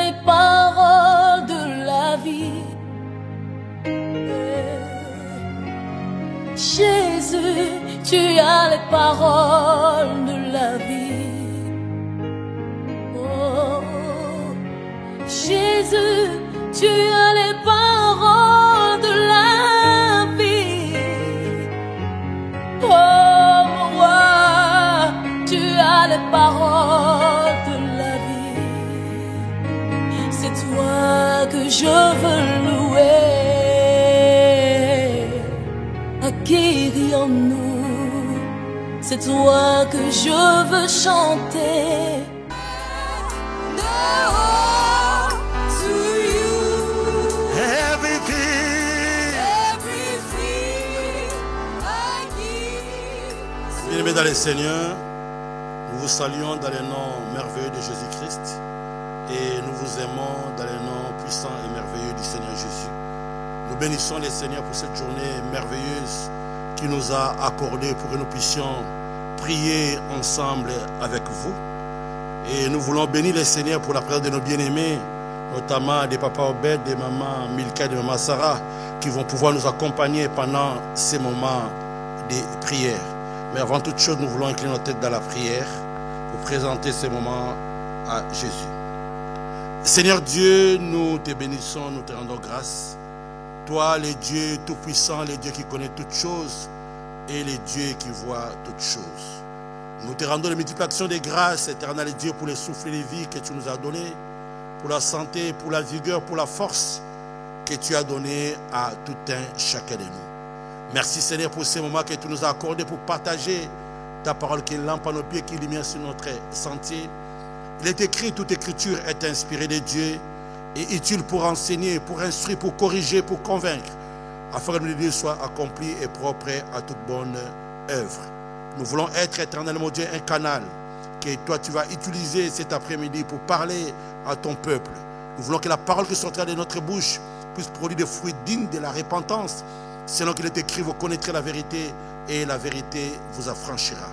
les paroles de la vie. Jésus, tu as les paroles de la vie. Oh, Jésus, tu as les paroles de la vie. Oh, mon roi, tu as les paroles de la vie. C'est toi que je veux louer. Acquérions-nous, c'est toi que je veux chanter. Bien-aimés dans le Seigneur, nous vous saluons dans le nom merveilleux de Jésus-Christ et nous vous aimons dans le nom puissant et merveilleux du Seigneur Jésus. Nous bénissons le Seigneur pour cette journée merveilleuse qu'il nous a accordée pour que nous puissions prier ensemble avec vous. Et nous voulons bénir le Seigneur pour la présence de nos bien-aimés, notamment des papas Obed, des mamans Milka et de maman Sarah, qui vont pouvoir nous accompagner pendant ces moments de prière. Mais avant toute chose, nous voulons incliner nos têtes dans la prière pour présenter ces moments à Jésus. Seigneur Dieu, nous te bénissons, nous te rendons grâce. Toi, le Dieu tout-puissant, le Dieu qui connaît toutes choses et le Dieu qui voit toutes choses. Nous te rendons les multiples actions de grâce, éternel Dieu, pour les souffles de vie que tu nous as donnés, pour la santé, pour la vigueur, pour la force que tu as donnée à tout un chacun de nous. Merci Seigneur pour ces moments que tu nous as accordés pour partager ta parole qui est lampe à nos pieds, qui est lumière sur notre sentier. Il est écrit, toute écriture est inspirée de Dieu et utile pour enseigner, pour instruire, pour corriger, pour convaincre, afin que notre Dieu soit accompli et propre à toute bonne œuvre. Nous voulons être éternellement Dieu un canal que toi tu vas utiliser cet après-midi pour parler à ton peuple. Nous voulons que la parole qui sortira de notre bouche puisse produire des fruits dignes de la repentance. Selon qu'il est écrit, vous connaîtrez la vérité et la vérité vous affranchira.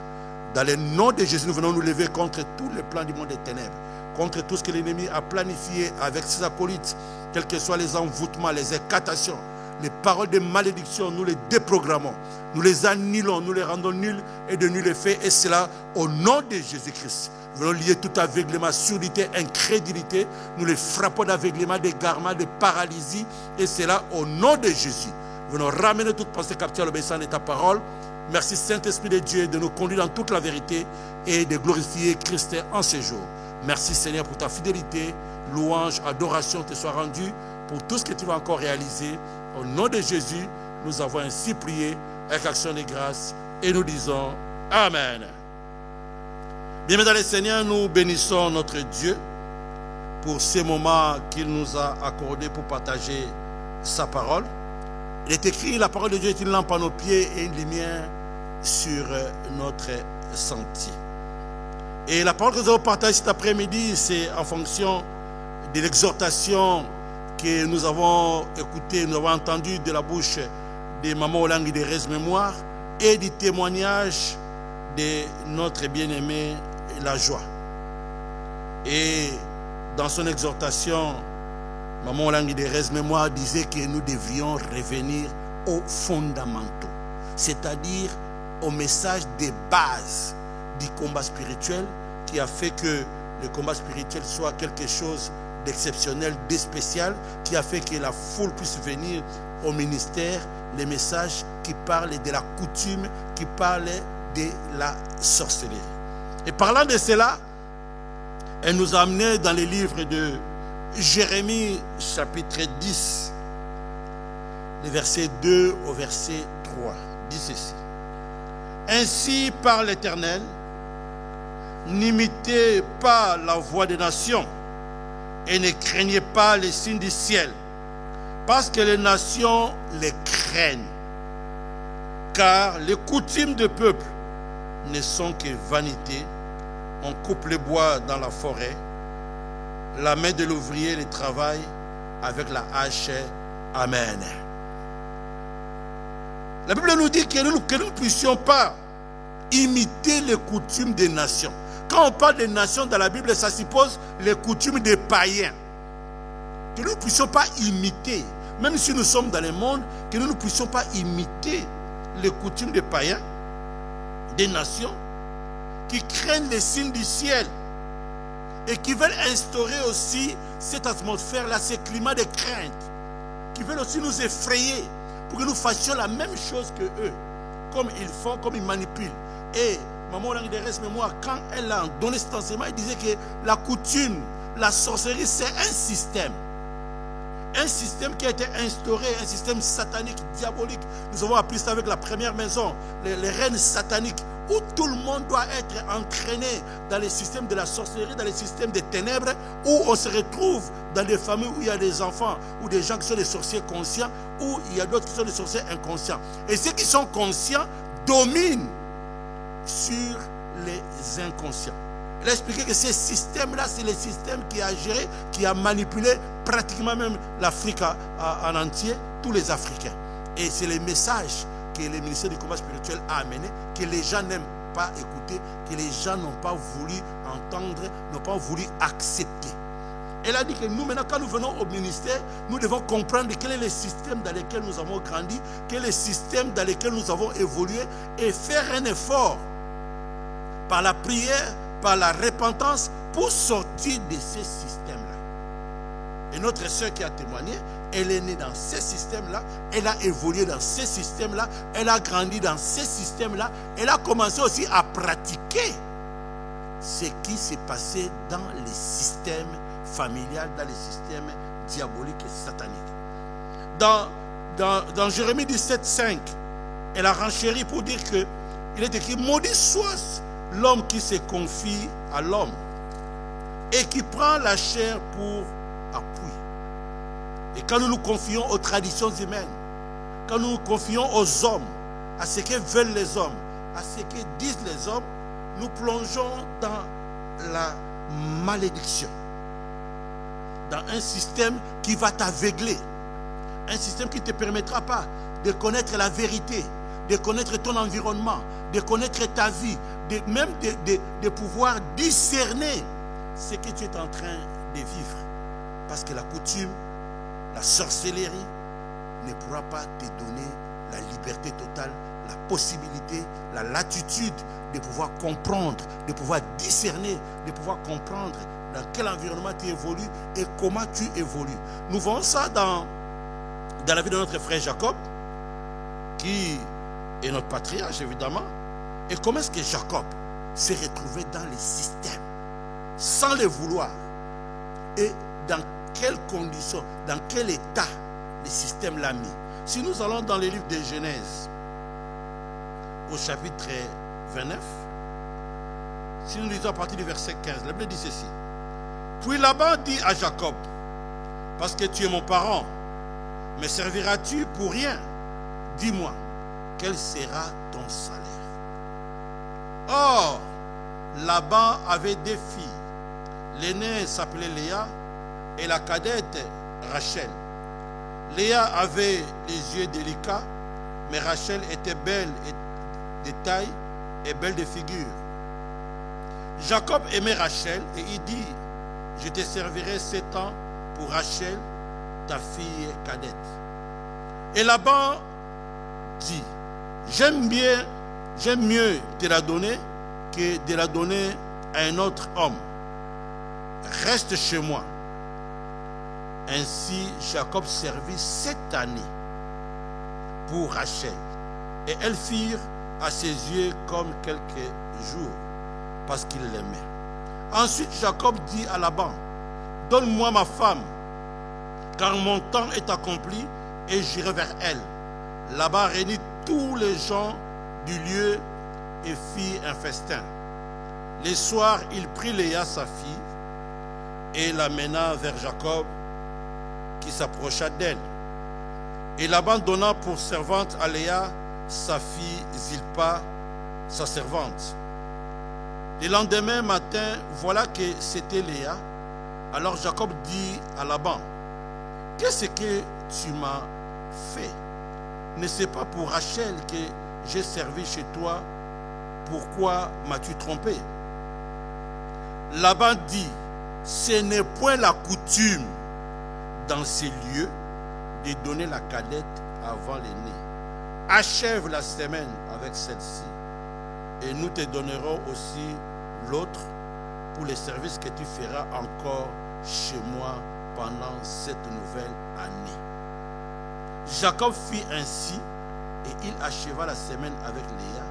Dans le nom de Jésus, nous venons nous lever contre tous les plans du monde des ténèbres, contre tout ce que l'ennemi a planifié avec ses acolytes, quels que soient les envoûtements, les incatations, les paroles de malédiction, nous les déprogrammons, nous les annulons, nous les rendons nuls et de nul effet, et cela au nom de Jésus-Christ. Nous venons lier tout aveuglement, surdité, incrédulité, nous les frappons d'aveuglement, d'égarement, de paralysie, et cela au nom de Jésus. Nous venons ramener toute pensée captive à l'obéissance de ta parole. Merci Saint-Esprit de Dieu de nous conduire dans toute la vérité et de glorifier Christ en ces jours. Merci Seigneur pour ta fidélité, louange, adoration te soit rendue pour tout ce que tu vas encore réaliser. Au nom de Jésus, nous avons ainsi prié avec action de grâce et nous disons Amen. Bien-aimés dans le Seigneur, nous bénissons notre Dieu pour ces moments qu'il nous a accordés pour partager sa parole. Il est écrit, la parole de Dieu est une lampe à nos pieds et une lumière sur notre sentier. Et la parole que nous allons partager cet après-midi, c'est en fonction de l'exhortation que nous avons écoutée, nous avons entendue de la bouche de Maman Olangi de Rez Mémoire et du témoignage de notre bien-aimé La Joie. Et dans son exhortation, Maman Olangi de Rez Mémoire disait que nous devions revenir aux fondamentaux, c'est-à-dire au message de base du combat spirituel qui a fait que le combat spirituel soit quelque chose d'exceptionnel, de spécial, qui a fait que la foule puisse venir au ministère, les messages qui parlent de la coutume, qui parlent de la sorcellerie. Et parlant de cela, elle nous a amené dans les livres de Jérémie chapitre 10, le verset 2 au verset 3, dit ceci. Ainsi parle l'Éternel, n'imitez pas la voix des nations et ne craignez pas les signes du ciel, parce que les nations les craignent. Car les coutumes de peuple ne sont que vanité. On coupe le bois dans la forêt, la main de l'ouvrier les travaille avec la hache. Amen. La Bible nous dit que nous ne puissions pas imiter les coutumes des nations. Quand on parle des nations dans la Bible, ça suppose les coutumes des païens. que nous ne puissions pas imiter, même si nous sommes dans le monde, que nous ne puissions pas imiter les coutumes des païens, des nations, qui craignent les signes du ciel et qui veulent instaurer aussi cette atmosphère-là, ce climat de crainte, qui veulent aussi nous effrayer pour que nous fassions la même chose que eux, comme ils font, comme ils manipulent. Et maman Langderès Mémoire, quand elle a donné cet enseignement, elle disait que la coutume, la sorcellerie, c'est un système. Un système qui a été instauré, un système satanique, diabolique. Nous avons appris ça avec la première maison, les reines sataniques, où tout le monde doit être entraîné dans le système de la sorcellerie, dans le système des ténèbres, où on se retrouve dans des familles où il y a des enfants, ou des gens qui sont des sorciers conscients, où il y a d'autres qui sont des sorciers inconscients. Et ceux qui sont conscients dominent sur les inconscients. Il a expliqué que ce système-là, c'est le système qui a géré, qui a manipulé pratiquement même l'Afrique en entier, tous les Africains. Et c'est le message que le ministère du combat spirituel a amené, que les gens n'aiment pas écouter, que les gens n'ont pas voulu entendre, n'ont pas voulu accepter. Elle a dit que nous, maintenant, quand nous venons au ministère, nous devons comprendre quel est le système dans lequel nous avons grandi, quel est le système dans lequel nous avons évolué, et faire un effort par la prière, par la repentance, pour sortir de ces systèmes-là. Et notre sœur qui a témoigné, elle est née dans ces systèmes-là, elle a évolué dans ces systèmes-là, elle a grandi dans ces systèmes-là, elle a commencé aussi à pratiquer ce qui s'est passé dans les systèmes familial, dans les systèmes diaboliques et sataniques. Dans Jérémie 17:5, elle a renchéri pour dire que il est écrit: maudit soit l'homme qui se confie à l'homme et qui prend la chair pour appui. Et quand nous nous confions aux traditions humaines, quand nous nous confions aux hommes, à ce que veulent les hommes, à ce que disent les hommes, nous plongeons dans la malédiction, dans un système qui va t'aveugler, un système qui ne te permettra pas de connaître la vérité, de connaître ton environnement, de connaître ta vie, même de pouvoir discerner ce que tu es en train de vivre. Parce que la coutume, la sorcellerie ne pourra pas te donner la liberté totale, la possibilité, la latitude de pouvoir comprendre, de pouvoir discerner, de pouvoir comprendre dans quel environnement tu évolues et comment tu évolues. Nous voyons ça dans la vie de notre frère Jacob, qui est notre patriarche évidemment. Et comment est-ce que Jacob s'est retrouvé dans les systèmes sans le vouloir? Et dans quelles conditions, dans quel état le système l'a mis? Si nous allons dans le livre de Genèse, au chapitre 29, si nous lisons à partir du verset 15, la Bible dit ceci: puis Laban dit à Jacob: parce que tu es mon parent, me serviras-tu pour rien? Dis-moi, quel sera ton salaire? Or, Laban avait deux filles. L'aînée s'appelait Léa et la cadette Rachel. Léa avait les yeux délicats, mais Rachel était belle de taille et belle de figure. Jacob aimait Rachel et il dit: je te servirai 7 ans pour Rachel, ta fille cadette. Et Laban dit: j'aime mieux te la donner que de la donner à un autre homme. Reste chez moi. Ainsi, Jacob servit 7 années pour Rachel. Et elles firent à ses yeux comme quelques jours, parce qu'il l'aimait. Ensuite, Jacob dit à Laban: donne-moi ma femme, car mon temps est accompli et j'irai vers elle. Laban réunit tous les gens du lieu et fit un festin. Le soir, il prit Léa, sa fille, et l'amena vers Jacob, qui s'approcha d'elle. Et Laban donna pour servante à Léa sa fille Zilpa, sa servante. Le lendemain matin, voilà que c'était Léa. Alors Jacob dit à Laban: qu'est-ce que tu m'as fait? N'est-ce pas pour Rachel que j'ai servi chez toi? Pourquoi m'as-tu trompé? Laban dit: ce n'est point la coutume dans ces lieux de donner la cadette avant l'aîné. Achève la semaine avec celle-ci, et nous te donnerons aussi l'autre pour les services que tu feras encore chez moi pendant cette nouvelle année. Jacob fit ainsi, et il acheva la semaine avec Léa.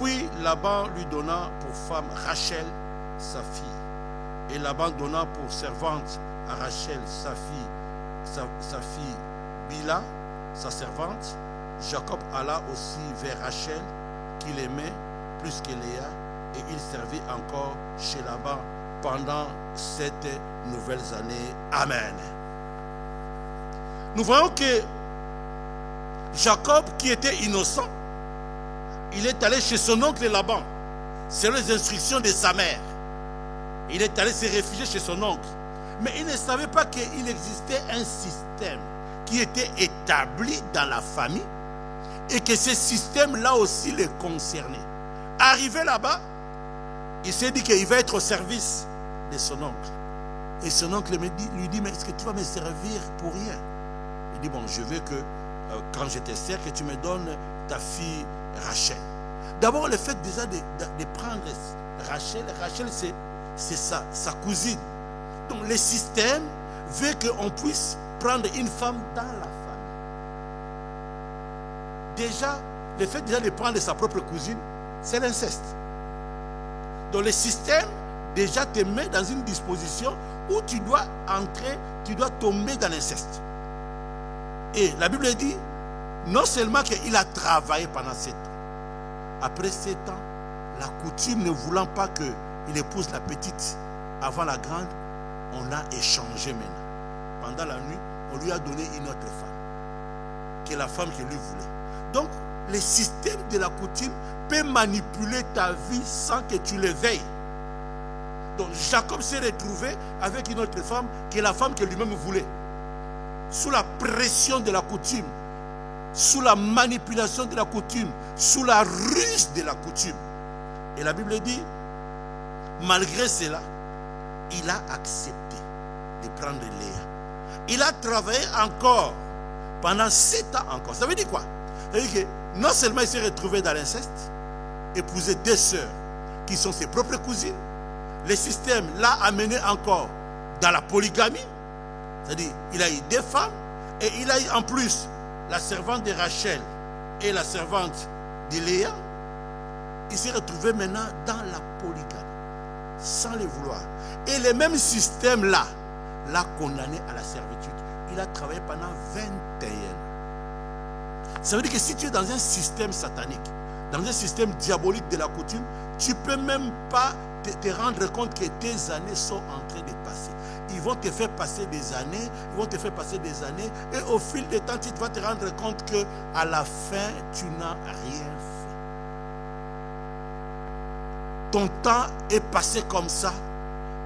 Puis Laban lui donna pour femme Rachel, sa fille. Et Laban donna pour servante à Rachel, sa fille Bila, sa servante. Jacob alla aussi vers Rachel, qu'il aimait plus que Léa, et il servit encore chez Laban pendant cette nouvelle année. Amen. Nous voyons que Jacob, qui était innocent, il est allé chez son oncle Laban, selon les instructions de sa mère. Il est allé se réfugier chez son oncle. Mais il ne savait pas qu'il existait un système qui était établi dans la famille et que ce système-là aussi le concernait. Arrivé là-bas, il s'est dit qu'il va être au service de son oncle. Et son oncle lui dit, mais est-ce que tu vas me servir pour rien? Il dit, bon, je veux que quand je te sers, que tu me donnes ta fille Rachel. D'abord, le fait déjà de prendre Rachel, c'est sa cousine. Donc, le système veut qu'on puisse prendre une femme dans la famille. Déjà, le fait déjà de prendre sa propre cousine, c'est l'inceste. Donc, le système déjà te met dans une disposition où tu dois entrer, tu dois tomber dans l'inceste. Et la Bible dit, non seulement qu'il a travaillé pendant 7 ans, après 7 ans, la coutume ne voulant pas qu'il épouse la petite avant la grande, on a échangé maintenant. Pendant la nuit, on lui a donné une autre femme, qui est la femme qu'il lui voulait. Donc, le système de la coutume peut manipuler ta vie sans que tu le veilles. Donc, Jacob s'est retrouvé avec une autre femme, qui est la femme que lui-même voulait. Sous la pression de la coutume, sous la manipulation de la coutume, sous la ruse de la coutume. Et la Bible dit, malgré cela, il a accepté de prendre Léa. Il a travaillé encore pendant 7 ans encore. Ça veut dire quoi? Ça veut dire que non seulement il s'est retrouvé dans l'inceste, épousé 2 sœurs qui sont ses propres cousines, le système l'a amené encore dans la polygamie. C'est-à-dire, il a eu 2 femmes et il a eu en plus la servante de Rachel et la servante de Léa. Il s'est retrouvé maintenant dans la polygamie, sans le vouloir. Et le même système-là l'a condamné à la servitude. Il a travaillé pendant 21 ans. Ça veut dire que si tu es dans un système satanique, dans un système diabolique de la coutume, tu ne peux même pas te rendre compte que tes années sont en train de passer. Ils vont te faire passer des années, et au fil du temps, tu vas te rendre compte qu'à la fin, tu n'as rien fait. Ton temps est passé comme ça,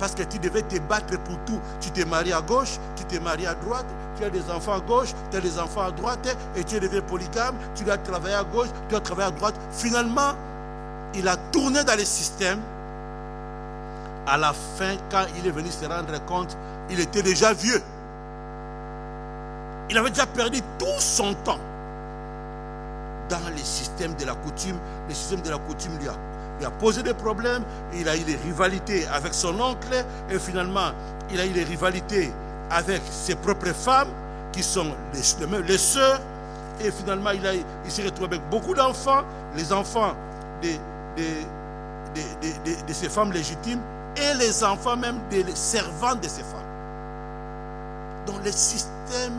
parce que tu devais te battre pour tout. Tu t'es marié à gauche, tu t'es marié à droite, tu as des enfants à gauche, tu as des enfants à droite, et tu es devenu polygame, tu dois travailler à gauche, tu dois travailler à droite. Finalement, il a tourné dans le système. À la fin, quand il est venu se rendre compte, il était déjà vieux. Il avait déjà perdu tout son temps dans le système de la coutume. Le système de la coutume lui a posé des problèmes. Il a eu des rivalités avec son oncle. Et finalement, il a eu des rivalités avec ses propres femmes, qui sont les sœurs. Et finalement, il s'est retrouvé avec beaucoup d'enfants. Les enfants de ses femmes légitimes. Et les enfants même des servants de ces femmes. Donc le système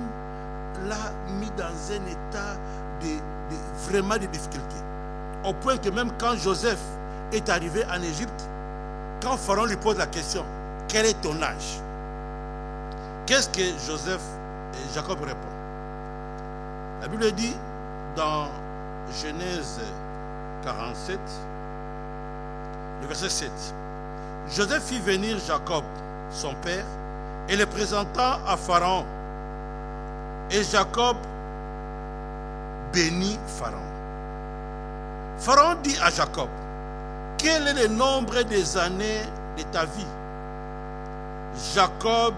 l'a mis dans un état vraiment de difficulté. Au point que même quand Joseph est arrivé en Égypte, quand Pharaon lui pose la question, quel est ton âge? Qu'est-ce que Jacob répond? La Bible dit dans Genèse 47, le verset 7. Joseph fit venir Jacob, son père, et le présenta à Pharaon. Et Jacob bénit Pharaon. Pharaon dit à Jacob, quel est le nombre des années de ta vie? Jacob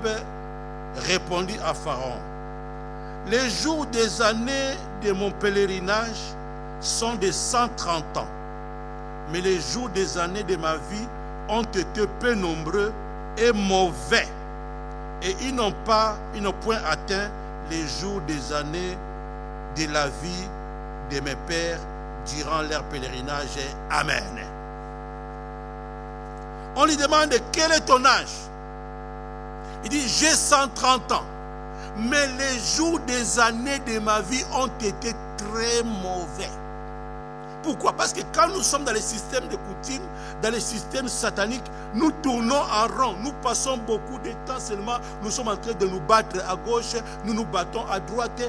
répondit à Pharaon, les jours des années de mon pèlerinage sont de 130 ans, mais les jours des années de ma vie ont été peu nombreux et mauvais, et ils n'ont point atteint les jours des années de la vie de mes pères durant leur pèlerinage. Amen. On lui demande quel est ton âge. Il dit j'ai 130 ans, mais les jours des années de ma vie ont été très mauvais. Pourquoi? Parce que quand nous sommes dans les systèmes de coutumes, dans les systèmes sataniques, nous tournons en rond. Nous passons beaucoup de temps seulement. Nous sommes en train de nous battre à gauche, nous nous battons à droite,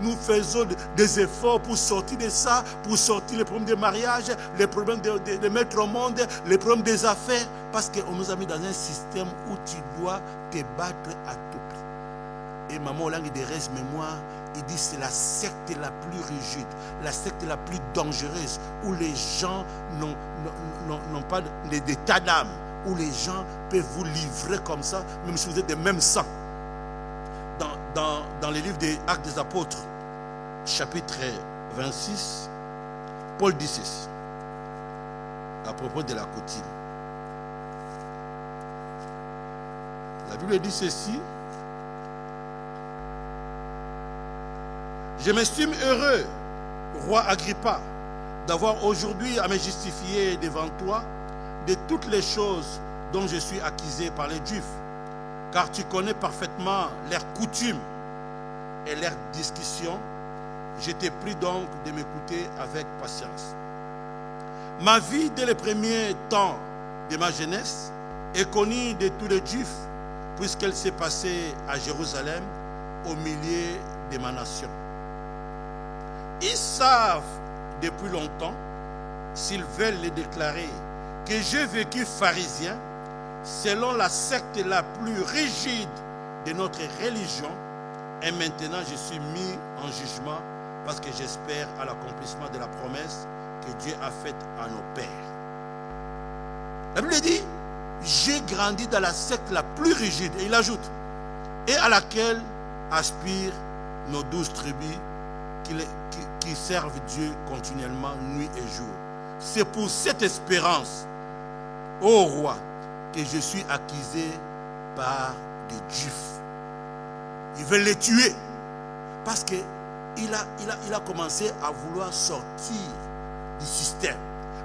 nous faisons des efforts pour sortir de ça, pour sortir les problèmes de mariage, les problèmes de mettre au monde, les problèmes des affaires. Parce qu'on nous a mis dans un système où tu dois te battre à tout prix. Et Maman Olangue de Reste Mémoire, il dit c'est la secte la plus rigide, la secte la plus dangereuse, où les gens n'ont pas d'état d'âme, où les gens peuvent vous livrer comme ça, même si vous êtes de même sang. Dans les livres des Actes des Apôtres, chapitre 26, Paul dit ceci, à propos de la coutume. La Bible dit ceci, je m'estime heureux, roi Agrippa, d'avoir aujourd'hui à me justifier devant toi de toutes les choses dont je suis accusé par les Juifs, car tu connais parfaitement leurs coutumes et leurs discussions. Je t'ai pris donc de m'écouter avec patience. Ma vie dès les premiers temps de ma jeunesse est connue de tous les Juifs, puisqu'elle s'est passée à Jérusalem, au milieu de ma nation. Ils savent depuis longtemps, s'ils veulent le déclarer, que j'ai vécu pharisien selon la secte la plus rigide de notre religion, et maintenant je suis mis en jugement parce que j'espère à l'accomplissement de la promesse que Dieu a faite à nos pères. La Bible dit, j'ai grandi dans la secte la plus rigide, et il ajoute, et à laquelle aspirent nos 12 tribus qui servent Dieu continuellement, nuit et jour. C'est pour cette espérance, ô roi, que je suis accusé par des Juifs. Ils veulent les tuer parce qu'il a commencé à vouloir sortir du système.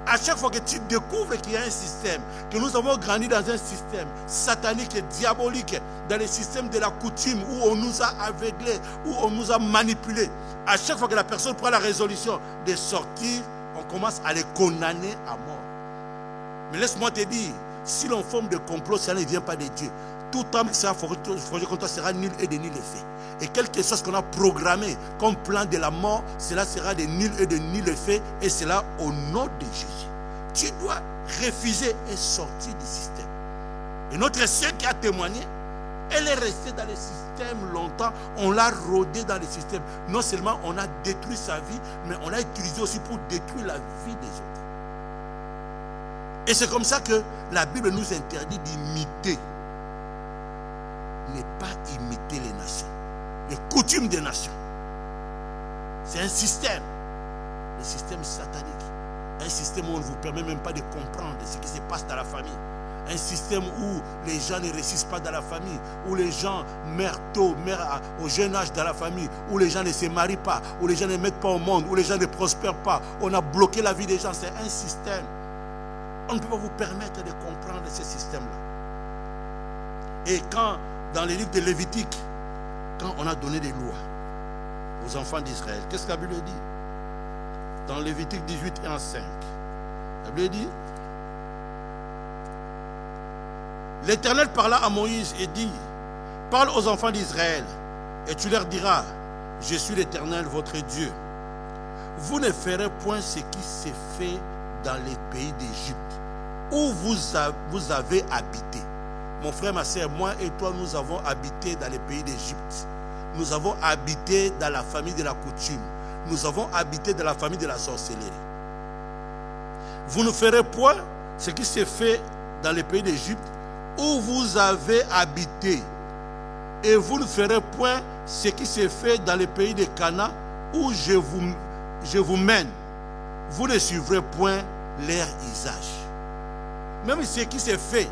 À chaque fois que tu découvres qu'il y a un système, que nous avons grandi dans un système satanique et diabolique, dans le système de la coutume où on nous a aveuglés, où on nous a manipulés, à chaque fois que la personne prend la résolution de sortir, on commence à les condamner à mort. Mais laisse-moi te dire, si l'on forme de complot, ça ne vient pas de Dieu. Tout homme qui sera forgé contre toi sera nul et de nul effet. Et quelque chose qu'on a programmé comme plan de la mort, cela sera de nul et de nul effet, et cela au nom de Jésus. Tu dois refuser et sortir du système. Et notre sœur qui a témoigné, elle est restée dans le système longtemps, on l'a rôdée dans le système. Non seulement on a détruit sa vie, mais on l'a utilisé aussi pour détruire la vie des autres. Et c'est comme ça que la Bible nous interdit d'imiter. Ne pas imiter les nations, les coutumes des nations. C'est un système, le système satanique. Un système où on ne vous permet même pas de comprendre ce qui se passe dans la famille. Un système où les gens ne réussissent pas dans la famille, où les gens meurent tôt, meurent au jeune âge dans la famille, où les gens ne se marient pas, où les gens ne mettent pas au monde, où les gens ne prospèrent pas. On a bloqué la vie des gens. C'est un système. On ne peut pas vous permettre de comprendre ce système-là. Et quand, dans les livres de Lévitique, quand on a donné des lois aux enfants d'Israël, qu'est-ce que la Bible dit? Dans Lévitique 18 et 5, la Bible dit, l'Éternel parla à Moïse et dit, parle aux enfants d'Israël et tu leur diras, je suis l'Éternel votre Dieu. Vous ne ferez point ce qui s'est fait dans les pays d'Égypte, où vous avez habité. Mon frère, ma soeur, moi et toi, nous avons habité dans les pays d'Égypte. Nous avons habité dans la famille de la coutume. Nous avons habité dans la famille de la sorcellerie. Vous ne ferez point ce qui s'est fait dans les pays d'Égypte, où vous avez habité. Et vous ne ferez point ce qui s'est fait dans le pays de Canaan où je vous mène. Vous ne suivrez point leur usage. Même ce qui s'est fait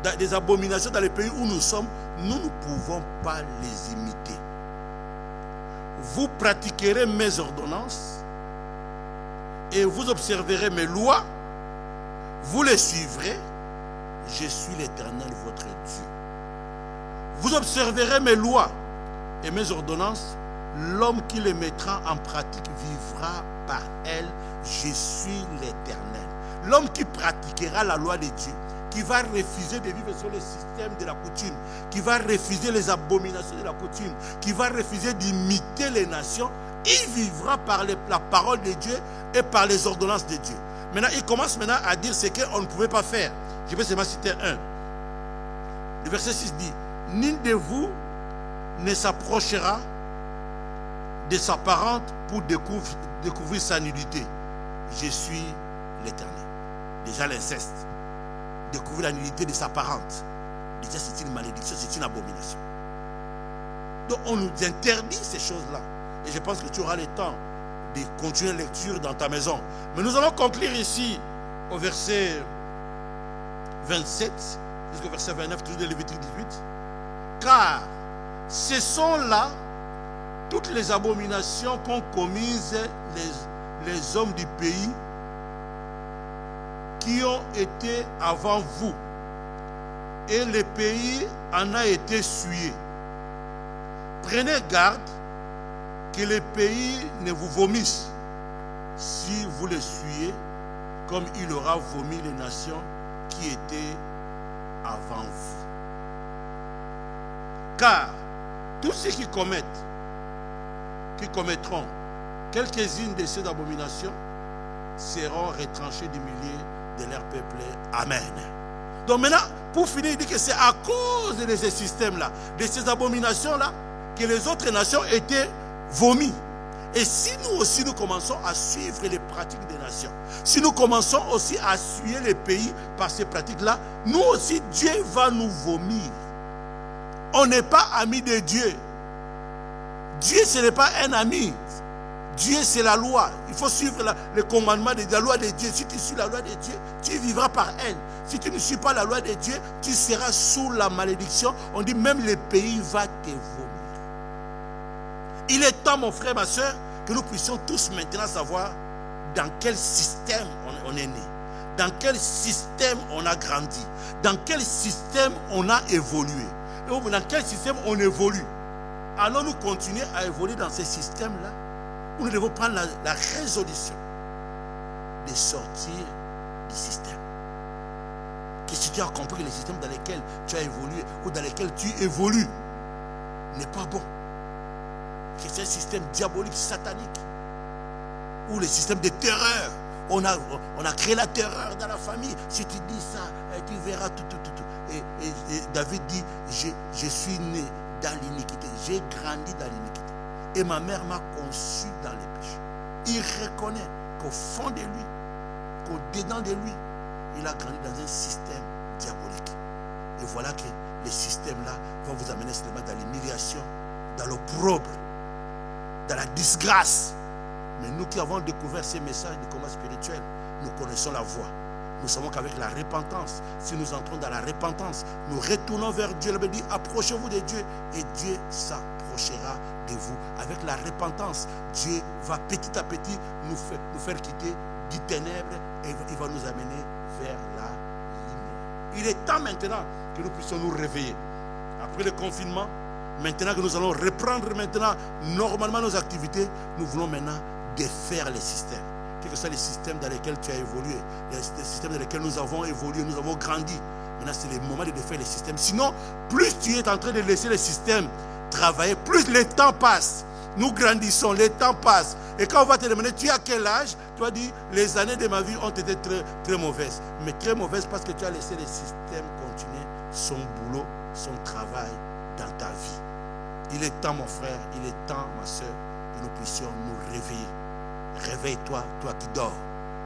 dans des abominations dans les pays où nous sommes, nous ne pouvons pas les imiter. Vous pratiquerez mes ordonnances et vous observerez mes lois. Vous les suivrez. Je suis l'Éternel, votre Dieu. Vous observerez mes lois et mes ordonnances. L'homme qui les mettra en pratique vivra par elles. Je suis l'Éternel. L'homme qui pratiquera la loi de Dieu, qui va refuser de vivre sur le système de la coutume, qui va refuser les abominations de la coutume, qui va refuser d'imiter les nations, il vivra par la parole de Dieu et par les ordonnances de Dieu. Maintenant, il commence maintenant à dire ce qu'on ne pouvait pas faire. Je vais seulement citer un. Le verset 6 dit, « Nul de vous ne s'approchera de sa parente pour découvrir sa nudité. Je suis l'Éternel. » Déjà l'inceste. Découvrir la nudité de sa parente. Déjà c'est une malédiction, c'est une abomination. Donc on nous interdit ces choses-là. Et je pense que tu auras le temps de continuer la lecture dans ta maison. Mais nous allons conclure ici au verset 27 jusqu'au verset 29, toujours de Lévitique 18. Car ce sont là toutes les abominations qu'ont commises les hommes du pays qui ont été avant vous, et le pays en a été souillé. Prenez garde que le pays ne vous vomisse si vous le souillez, comme il aura vomi les nations qui étaient avant vous. Car tous ceux qui commettront quelques-unes de ces abominations seront retranchés du milieu de leur peuple. Amen. Donc maintenant, pour finir, il dit que c'est à cause de ces systèmes-là, de ces abominations-là, que les autres nations étaient vomies. Et si nous aussi, nous commençons à suivre les pratiques des nations, si nous commençons aussi à suivre les pays par ces pratiques-là, nous aussi, Dieu va nous vomir. On n'est pas amis de Dieu. Dieu, ce n'est pas un ami. Dieu, c'est la loi. Il faut suivre le commandement de la loi de Dieu. Si tu suis la loi de Dieu, tu vivras par elle. Si tu ne suis pas la loi de Dieu, tu seras sous la malédiction. On dit même le pays va te vomir. Il est temps, mon frère, ma soeur, que nous puissions tous maintenant savoir dans quel système on est né. Dans quel système on a grandi. Dans quel système on a évolué. Dans quel système on évolue. Allons-nous continuer à évoluer dans ces systèmes-là? Nous devons prendre la résolution de sortir du système. Que si tu as compris que le système dans lequel tu as évolué ou dans lequel tu évolues n'est pas bon, que c'est un système diabolique, satanique, ou le système de terreur. On a créé la terreur dans la famille. Si tu dis ça, tu verras tout. Et David dit, je suis né dans l'iniquité, j'ai grandi dans l'iniquité. Et ma mère m'a conçu dans les péchés. Il reconnaît qu'au fond de lui, qu'au-dedans de lui, il a grandi dans un système diabolique. Et voilà que les systèmes-là vont vous amener seulement dans l'humiliation, dans l'opprobre, dans la disgrâce. Mais nous qui avons découvert ces messages du combat spirituel, nous connaissons la voie. Nous savons qu'avec la repentance, si nous entrons dans la repentance, nous retournons vers Dieu. Il dit, approchez-vous de Dieu et Dieu s'approchera de vous. Avec la repentance, Dieu va petit à petit nous faire quitter du ténèbres et il va nous amener vers la lumière. Il est temps maintenant que nous puissions nous réveiller. Après le confinement, maintenant que nous allons reprendre normalement nos activités, nous voulons maintenant défaire les systèmes. Quels que soient les systèmes dans lesquels tu as évolué, les systèmes dans lesquels nous avons évolué, nous avons grandi. Maintenant, c'est le moment de défaire les systèmes. Sinon, plus tu es en train de laisser les systèmes travailler, plus le temps passe. Nous grandissons, le temps passe. Et quand on va te demander, tu as quel âge? Tu vas dire, les années de ma vie ont été très, très mauvaises. Mais très mauvaises parce que tu as laissé le système continuer son boulot, son travail dans ta vie. Il est temps, mon frère, il est temps, ma soeur, que nous puissions nous réveiller. Réveille-toi, toi qui dors,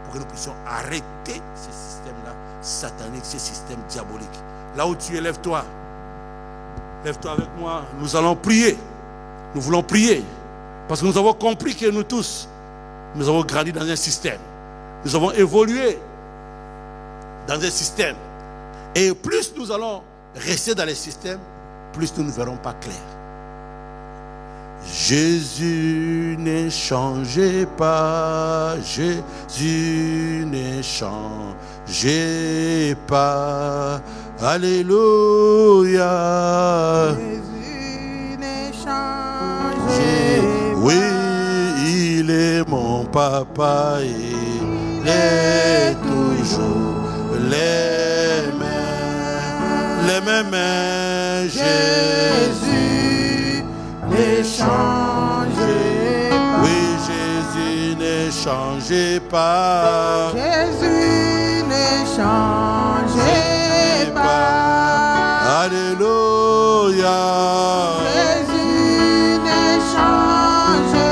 pour que nous puissions arrêter ces systèmes-là sataniques, ces systèmes diaboliques. Là où tu élèves-toi, Lève-toi avec moi, nous allons prier. Nous voulons prier. Parce que nous avons compris que nous tous, nous avons grandi dans un système. Nous avons évolué dans un système. Et plus nous allons rester dans le système, plus nous ne verrons pas clair. Jésus n'est changé pas, Jésus n'est changé pas. Alléluia. Jésus n'est changé. Oui, il est mon papa, il est toujours les mêmes. Jésus n'est changé pas. Oui, Jésus n'est changé pas. Jésus n'est changé pas. Alléluia. Jésus n'est changé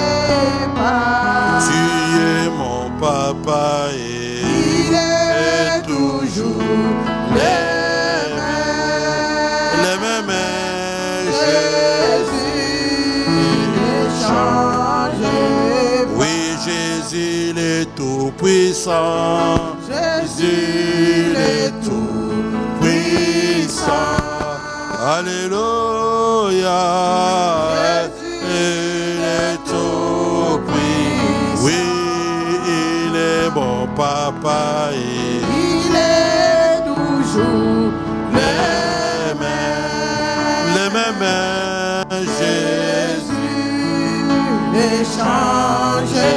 pas. Tu es mon papa et Il est toujours les mêmes. Jésus n'est changé pas. Oui, Jésus est tout puissant. Jésus est tout Puissant. Alléluia. Il est tout puissant. Oui, il est mon papa et Il est toujours les mêmes. Jésus n'est changé.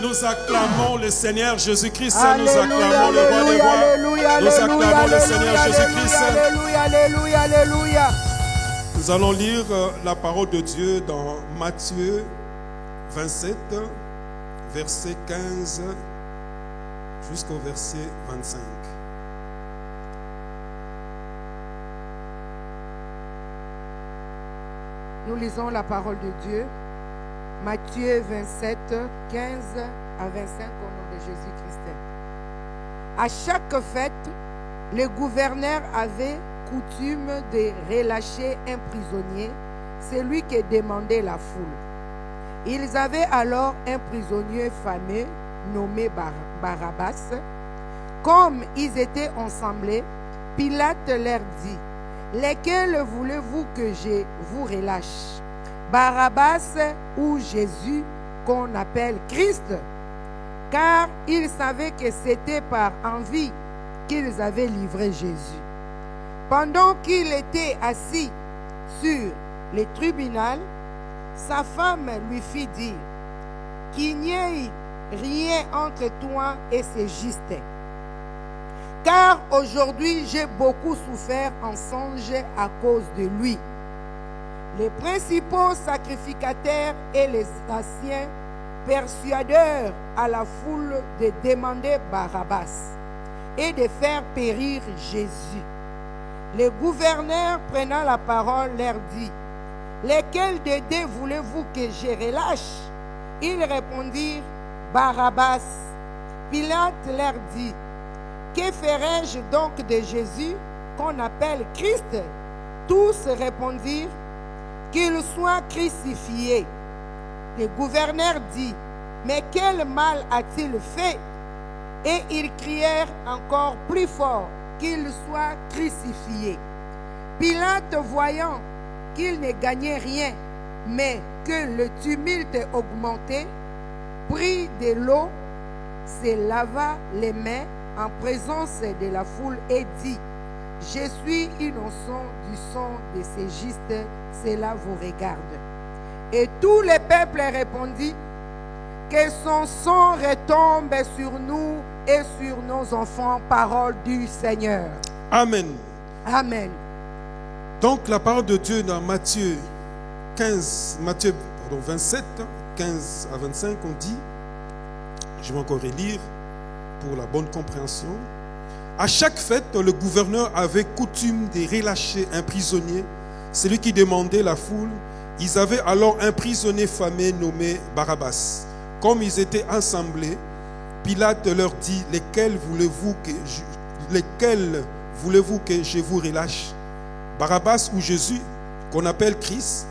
Nous acclamons le Seigneur Jésus-Christ. Nous Alléluia, acclamons le roi des rois. alléluia, Nous acclamons le alléluia, Seigneur Jésus-Christ. Alléluia, alléluia, alléluia. Nous allons lire la parole de Dieu dans Matthieu 27, verset 15 jusqu'au verset 25. Nous lisons la parole de Dieu. Matthieu 27, 15 à 25 au nom de Jésus-Christ. À chaque fête, le gouverneur avait coutume de relâcher un prisonnier, celui qui demandait la foule. Ils avaient alors un prisonnier fameux nommé Barabbas. Comme ils étaient ensemble, Pilate leur dit: lesquels voulez-vous que je vous relâche, Barabbas ou Jésus qu'on appelle Christ? Car ils savaient que c'était par envie qu'ils avaient livré Jésus. Pendant qu'il était assis sur le tribunal, sa femme lui fit dire qu'il n'y ait rien entre toi et ce Justin. Car aujourd'hui j'ai beaucoup souffert en songe à cause de lui. Les principaux sacrificateurs et les anciens persuadèrent à la foule de demander Barabbas et de faire périr Jésus. Le gouverneur, prenant la parole, leur dit: lesquels des deux voulez-vous que je relâche? Ils répondirent: Barabbas. Pilate leur dit: que ferai-je donc de Jésus qu'on appelle Christ? Tous répondirent: qu'il soit crucifié. Le gouverneur dit: mais quel mal a-t-il fait? Et ils crièrent encore plus fort qu'il soit crucifié. Pilate, voyant qu'il ne gagnait rien, mais que le tumulte augmentait, prit de l'eau, se lava les mains en présence de la foule et dit: je suis innocent du sang de ces justes, cela vous regarde. Et tout le peuple répondit: que son sang retombe sur nous et sur nos enfants. Parole du Seigneur. Amen. Amen. Donc la parole de Dieu dans Matthieu 27, 15 à 25, on dit, je vais encore relire pour la bonne compréhension. À chaque fête, le gouverneur avait coutume de relâcher un prisonnier, celui qui demandait la foule. Ils avaient alors un prisonnier fameux nommé Barabbas. Comme ils étaient assemblés, Pilate leur dit: lesquels voulez-vous que je vous relâche, Barabbas ou Jésus qu'on appelle Christ,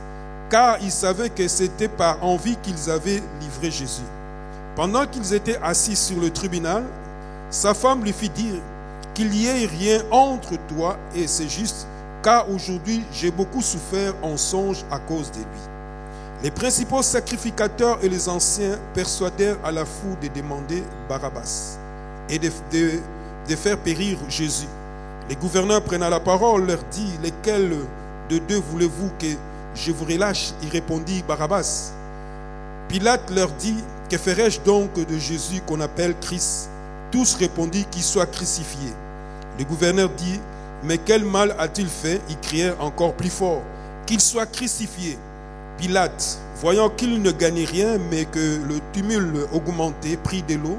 car ils savaient que c'était par envie qu'ils avaient livré Jésus. Pendant qu'ils étaient assis sur le tribunal, sa femme lui fit dire qu'il n'y ait rien entre toi et c'est juste, car aujourd'hui j'ai beaucoup souffert en songe à cause de lui. Les principaux sacrificateurs et les anciens persuadèrent à la foule de demander Barabbas et de faire périr Jésus. Les gouverneurs prenant la parole leur dit, lesquels de deux voulez-vous que je vous relâche? Il répondit, Barabbas. Pilate leur dit, que ferai-je donc de Jésus qu'on appelle Christ? Tous répondirent qu'il soit crucifié. Le gouverneur dit, mais quel mal a-t-il fait? Ils crièrent encore plus fort, qu'il soit crucifié. Pilate, voyant qu'il ne gagnait rien, mais que le tumulte augmentait, prit de l'eau,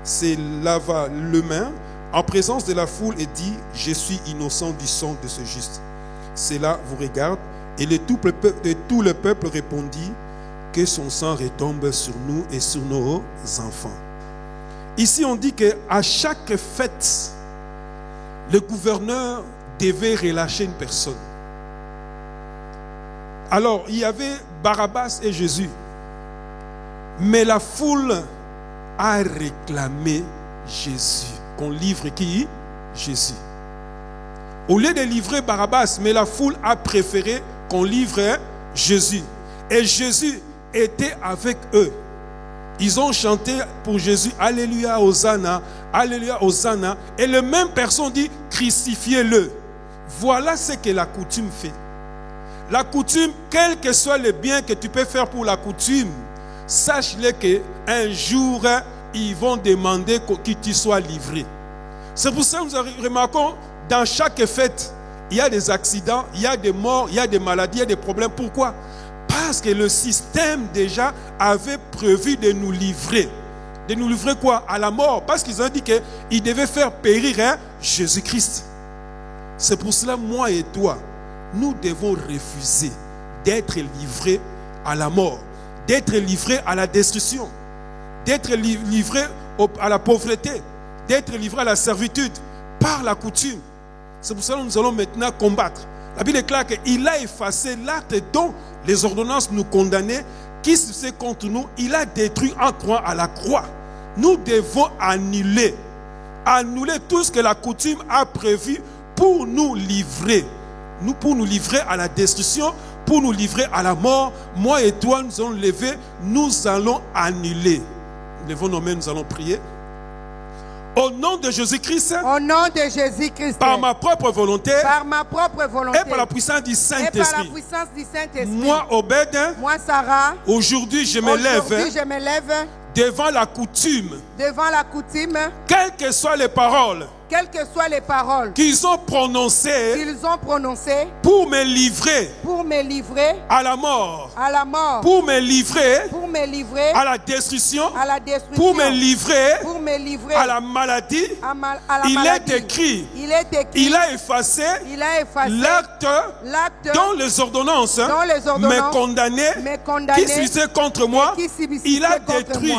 se lava les mains en présence de la foule et dit, je suis innocent du sang de ce juste. Cela vous regarde. Et tout le peuple répondit, que son sang retombe sur nous et sur nos enfants. Ici, on dit qu'à chaque fête, le gouverneur devait relâcher une personne. Alors, il y avait Barabbas et Jésus. Mais la foule a réclamé Jésus. Qu'on livre qui? Jésus. Au lieu de livrer Barabbas, mais la foule a préféré qu'on livre Jésus. Et Jésus était avec eux. Ils ont chanté pour Jésus, Alléluia, Hosanna, Alléluia, Hosanna. Et la même personne dit, crucifiez-le. Voilà ce que la coutume fait. La coutume, quel que soit le bien que tu peux faire pour la coutume, sache-le qu'un jour, ils vont demander que tu sois livré. C'est pour ça que nous remarquons, dans chaque fête, il y a des accidents, il y a des morts, il y a des maladies, il y a des problèmes. Pourquoi? Parce que le système déjà avait prévu de nous livrer. De nous livrer quoi? À la mort. Parce qu'ils ont dit qu'ils devaient faire périr Jésus-Christ. C'est pour cela, moi et toi, nous devons refuser d'être livrés à la mort, d'être livrés à la destruction, d'être livrés à la pauvreté, d'être livrés à la servitude par la coutume. C'est pour cela que nous allons maintenant combattre. La Bible déclare qu'il a effacé l'acte dont les ordonnances nous condamnaient, qui se faisait contre nous. Il a détruit en croix à la croix. Nous devons annuler tout ce que la coutume a prévu pour nous livrer. Pour nous livrer à la destruction, pour nous livrer à la mort. Moi et toi, nous allons lever, nous allons annuler. Levons nos mains, nous allons prier. Au nom de Jésus-Christ, au nom de Jésus-Christ, par ma propre volonté, et par la puissance du Saint-Esprit, moi, Obed, moi, Sarah, aujourd'hui je me lève devant la coutume, quelles que soient les paroles qu'ils ont prononcées pour me livrer à la mort, pour me livrer à la destruction, pour me livrer à la maladie. Il est écrit, il a effacé l'acte dont les ordonnances me condamnaient, qui se faisaient contre moi. Il a détruit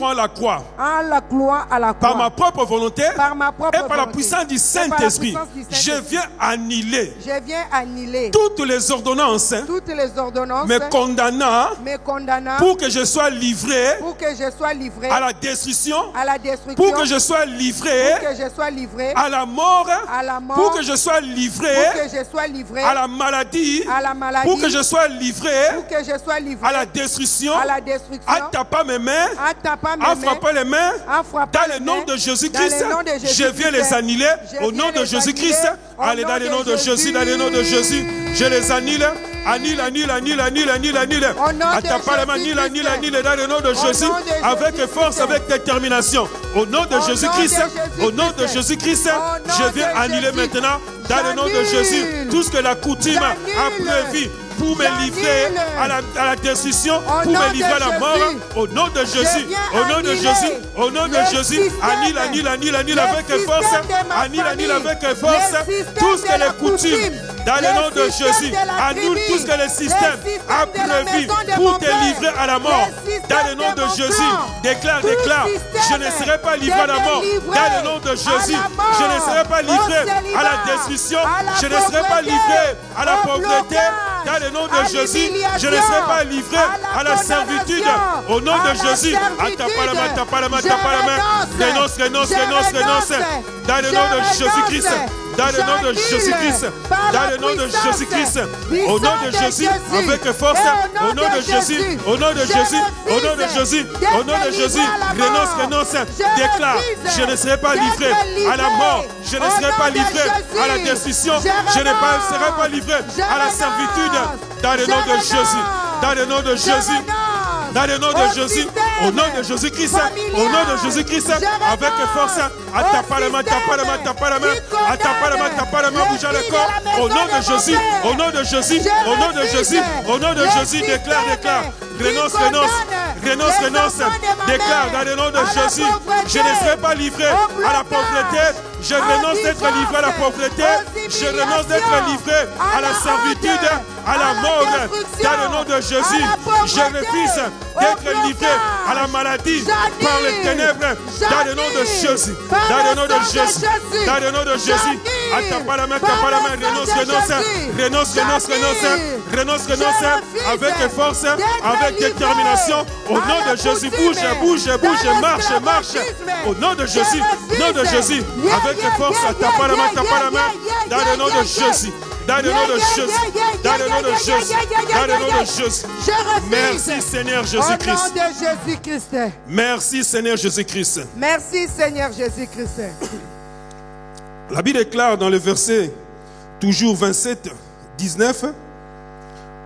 à la croix, par ma propre volonté et par la puissance du Saint-Esprit, je viens annuler toutes les ordonnances me condamnant pour que je sois livré à la destruction, pour que je sois livré à la mort, pour que je sois livré à la maladie, pour que je sois livré à la destruction, à taper mes mains, à frapper les mains, dans le nom de Jésus-Christ, je viens les annuler au nom de Jésus-Christ. Allez, dans le nom de Jésus, dans le nom de Jésus, je les annule. Annule. Attaque pas les mains, annule dans le nom de Jésus, avec force, avec détermination. Au nom de Jésus-Christ, au nom de Jésus-Christ, je viens annuler maintenant, dans le nom de Jésus, tout ce que la coutume a prévu pour me livrer à la destruction, pour me livrer à la mort. Au nom de Jésus, au nom de Jésus, au nom de Jésus, annule avec force, annule avec force tout ce que les coutumes, dans le nom de Jésus, annule tout ce que le système a prévu pour te livrer à la mort. Dans le nom de Jésus, déclare, je ne serai pas livré à la mort. Dans le nom de Jésus, je ne serai pas livré à la destruction, je ne serai pas livré à la pauvreté. Dans le nom de Jésus, je ne serai pas livré à la servitude. Au nom de Jésus, tape la main. Renonce. Dans le nom de Jésus-Christ. Dans le nom de Jésus-Christ, dans le nom de Jésus-Christ, au nom de Jésus, avec force, au nom de Jésus, au nom de Jésus, au nom de Jésus, au nom de Jésus, renonce, déclare, je ne serai pas livré à la mort, je ne serai pas livré à la destruction, je ne serai pas livré à la servitude, dans le nom de Jésus, dans le nom de Jésus. Dans le nom de Jésus, au nom de Jésus-Christ, au nom de Jésus-Christ, avec force, tape la main, bouge le corps, au nom de Jésus, au nom de Jésus, au nom de Jésus, au nom de Jésus, déclare, renonce, déclare dans le nom de Jésus, je ne serai pas livré à la pauvreté, je renonce d'être livré à la pauvreté, je renonce d'être livré à la servitude, à la mort, dans le nom de Jésus, je refuse d'être livré à la maladie par les ténèbres, dans le nom de Jésus, dans le nom de Jésus, dans le nom de Jésus, tape la main, renonce, avec force, avec détermination, au nom de Jésus, bouge, marche, au nom de Jésus, avec force, tape la main, dans le nom de Jésus. Dans le nom de Jésus, dans le nom de Jésus, dans le nom de Jésus. Merci Seigneur Jésus-Christ. Au nom de Jésus-Christ. Merci Seigneur Jésus-Christ. Merci Seigneur Jésus-Christ. La Bible déclare dans le verset toujours 27, 19,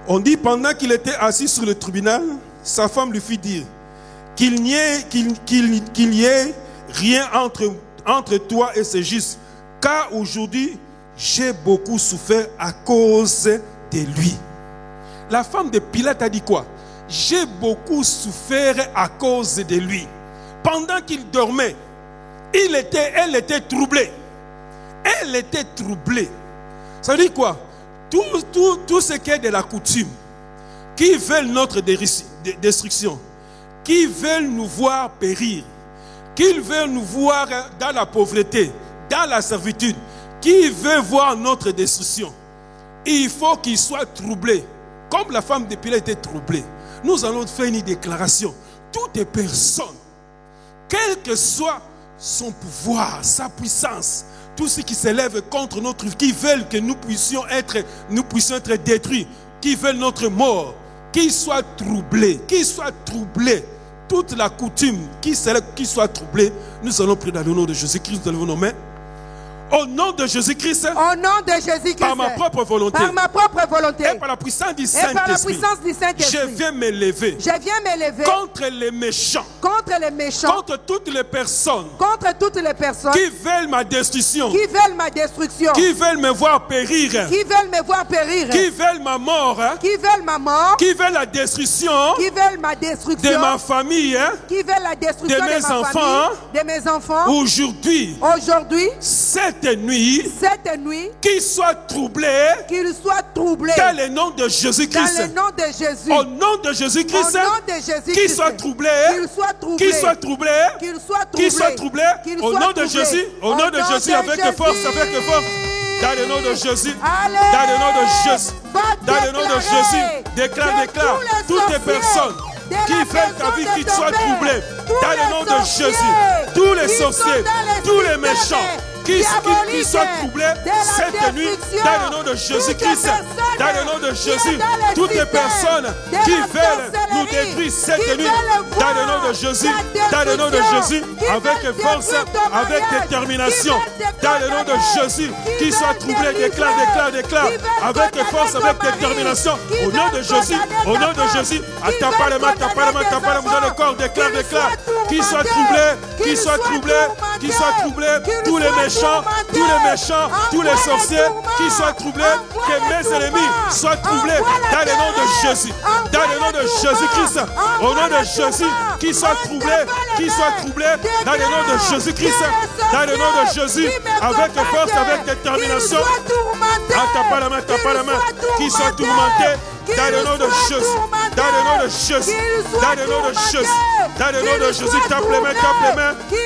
on dit pendant qu'il était assis sur le tribunal, sa femme lui fit dire qu'il n'y ait rien entre toi et ce juste, car aujourd'hui j'ai beaucoup souffert à cause de lui. La femme de Pilate a dit quoi? J'ai beaucoup souffert à cause de lui. Pendant qu'il dormait, elle était troublée. Elle était troublée. Ça veut dire quoi? Tout ce qui est de la coutume, qui veulent notre destruction, qui veulent nous voir périr, qui veulent nous voir dans la pauvreté, dans la servitude, qui veut voir notre destruction, il faut qu'il soit troublé. Comme la femme de Pilate était troublée, nous allons faire une déclaration. Toute personne, quel que soit son pouvoir, sa puissance, tout ce qui s'élève contre notre vie, qui veulent que nous puissions être détruits, qui veulent notre mort, qu'ils soient troublés, toute la coutume qui soit troublée, nous allons prier dans le nom de Jésus-Christ, nous allons nos mains. Au nom de Jésus-Christ, par ma propre volonté, et par la puissance du Saint-Esprit, je viens me lever contre les méchants, contre toutes les personnes qui veulent ma destruction, qui veulent me voir périr, qui veulent ma mort, qui veulent la destruction de ma famille, de mes enfants. Aujourd'hui, cette nuit, qu'ils soient troublés, dans le nom de Jésus-Christ. Au nom de Jésus-Christ, qu'ils soient troublés, au nom de Jésus, avec force, dans le nom de Jésus, dans le nom de Jésus, dans le nom de Jésus, déclare, toutes les personnes qui veulent ta vie, qui soient troublées, dans le nom de Jésus, tous les sorciers, tous les méchants, qui soient troublés cette nuit, dans le nom de Jésus-Christ, dans le nom de Jésus, toutes les personnes qui veulent nous détruire cette nuit, dans le nom de Jésus, dans le nom de Jésus, avec force, avec détermination, dans le nom de Jésus, qui soient troublés, déclare, avec force, avec détermination, au nom de Jésus, dans le corps, déclare, qui soit troublé, qui soit troublé, qui soit troublé, tous les méchants, tous les sorciers, qui soient troublés, que mes ennemis soient troublés dans le nom de Jésus, dans le nom de Jésus-Christ, au nom de Jésus, qui soient troublés, dans le nom de Jésus-Christ, dans le nom de Jésus, avec force, avec détermination, tape la main, qui soient tourmentés, dans le nom de Jésus, dans le nom de Jésus, dans le nom de Jésus, dans le nom de Jésus, tape les mains,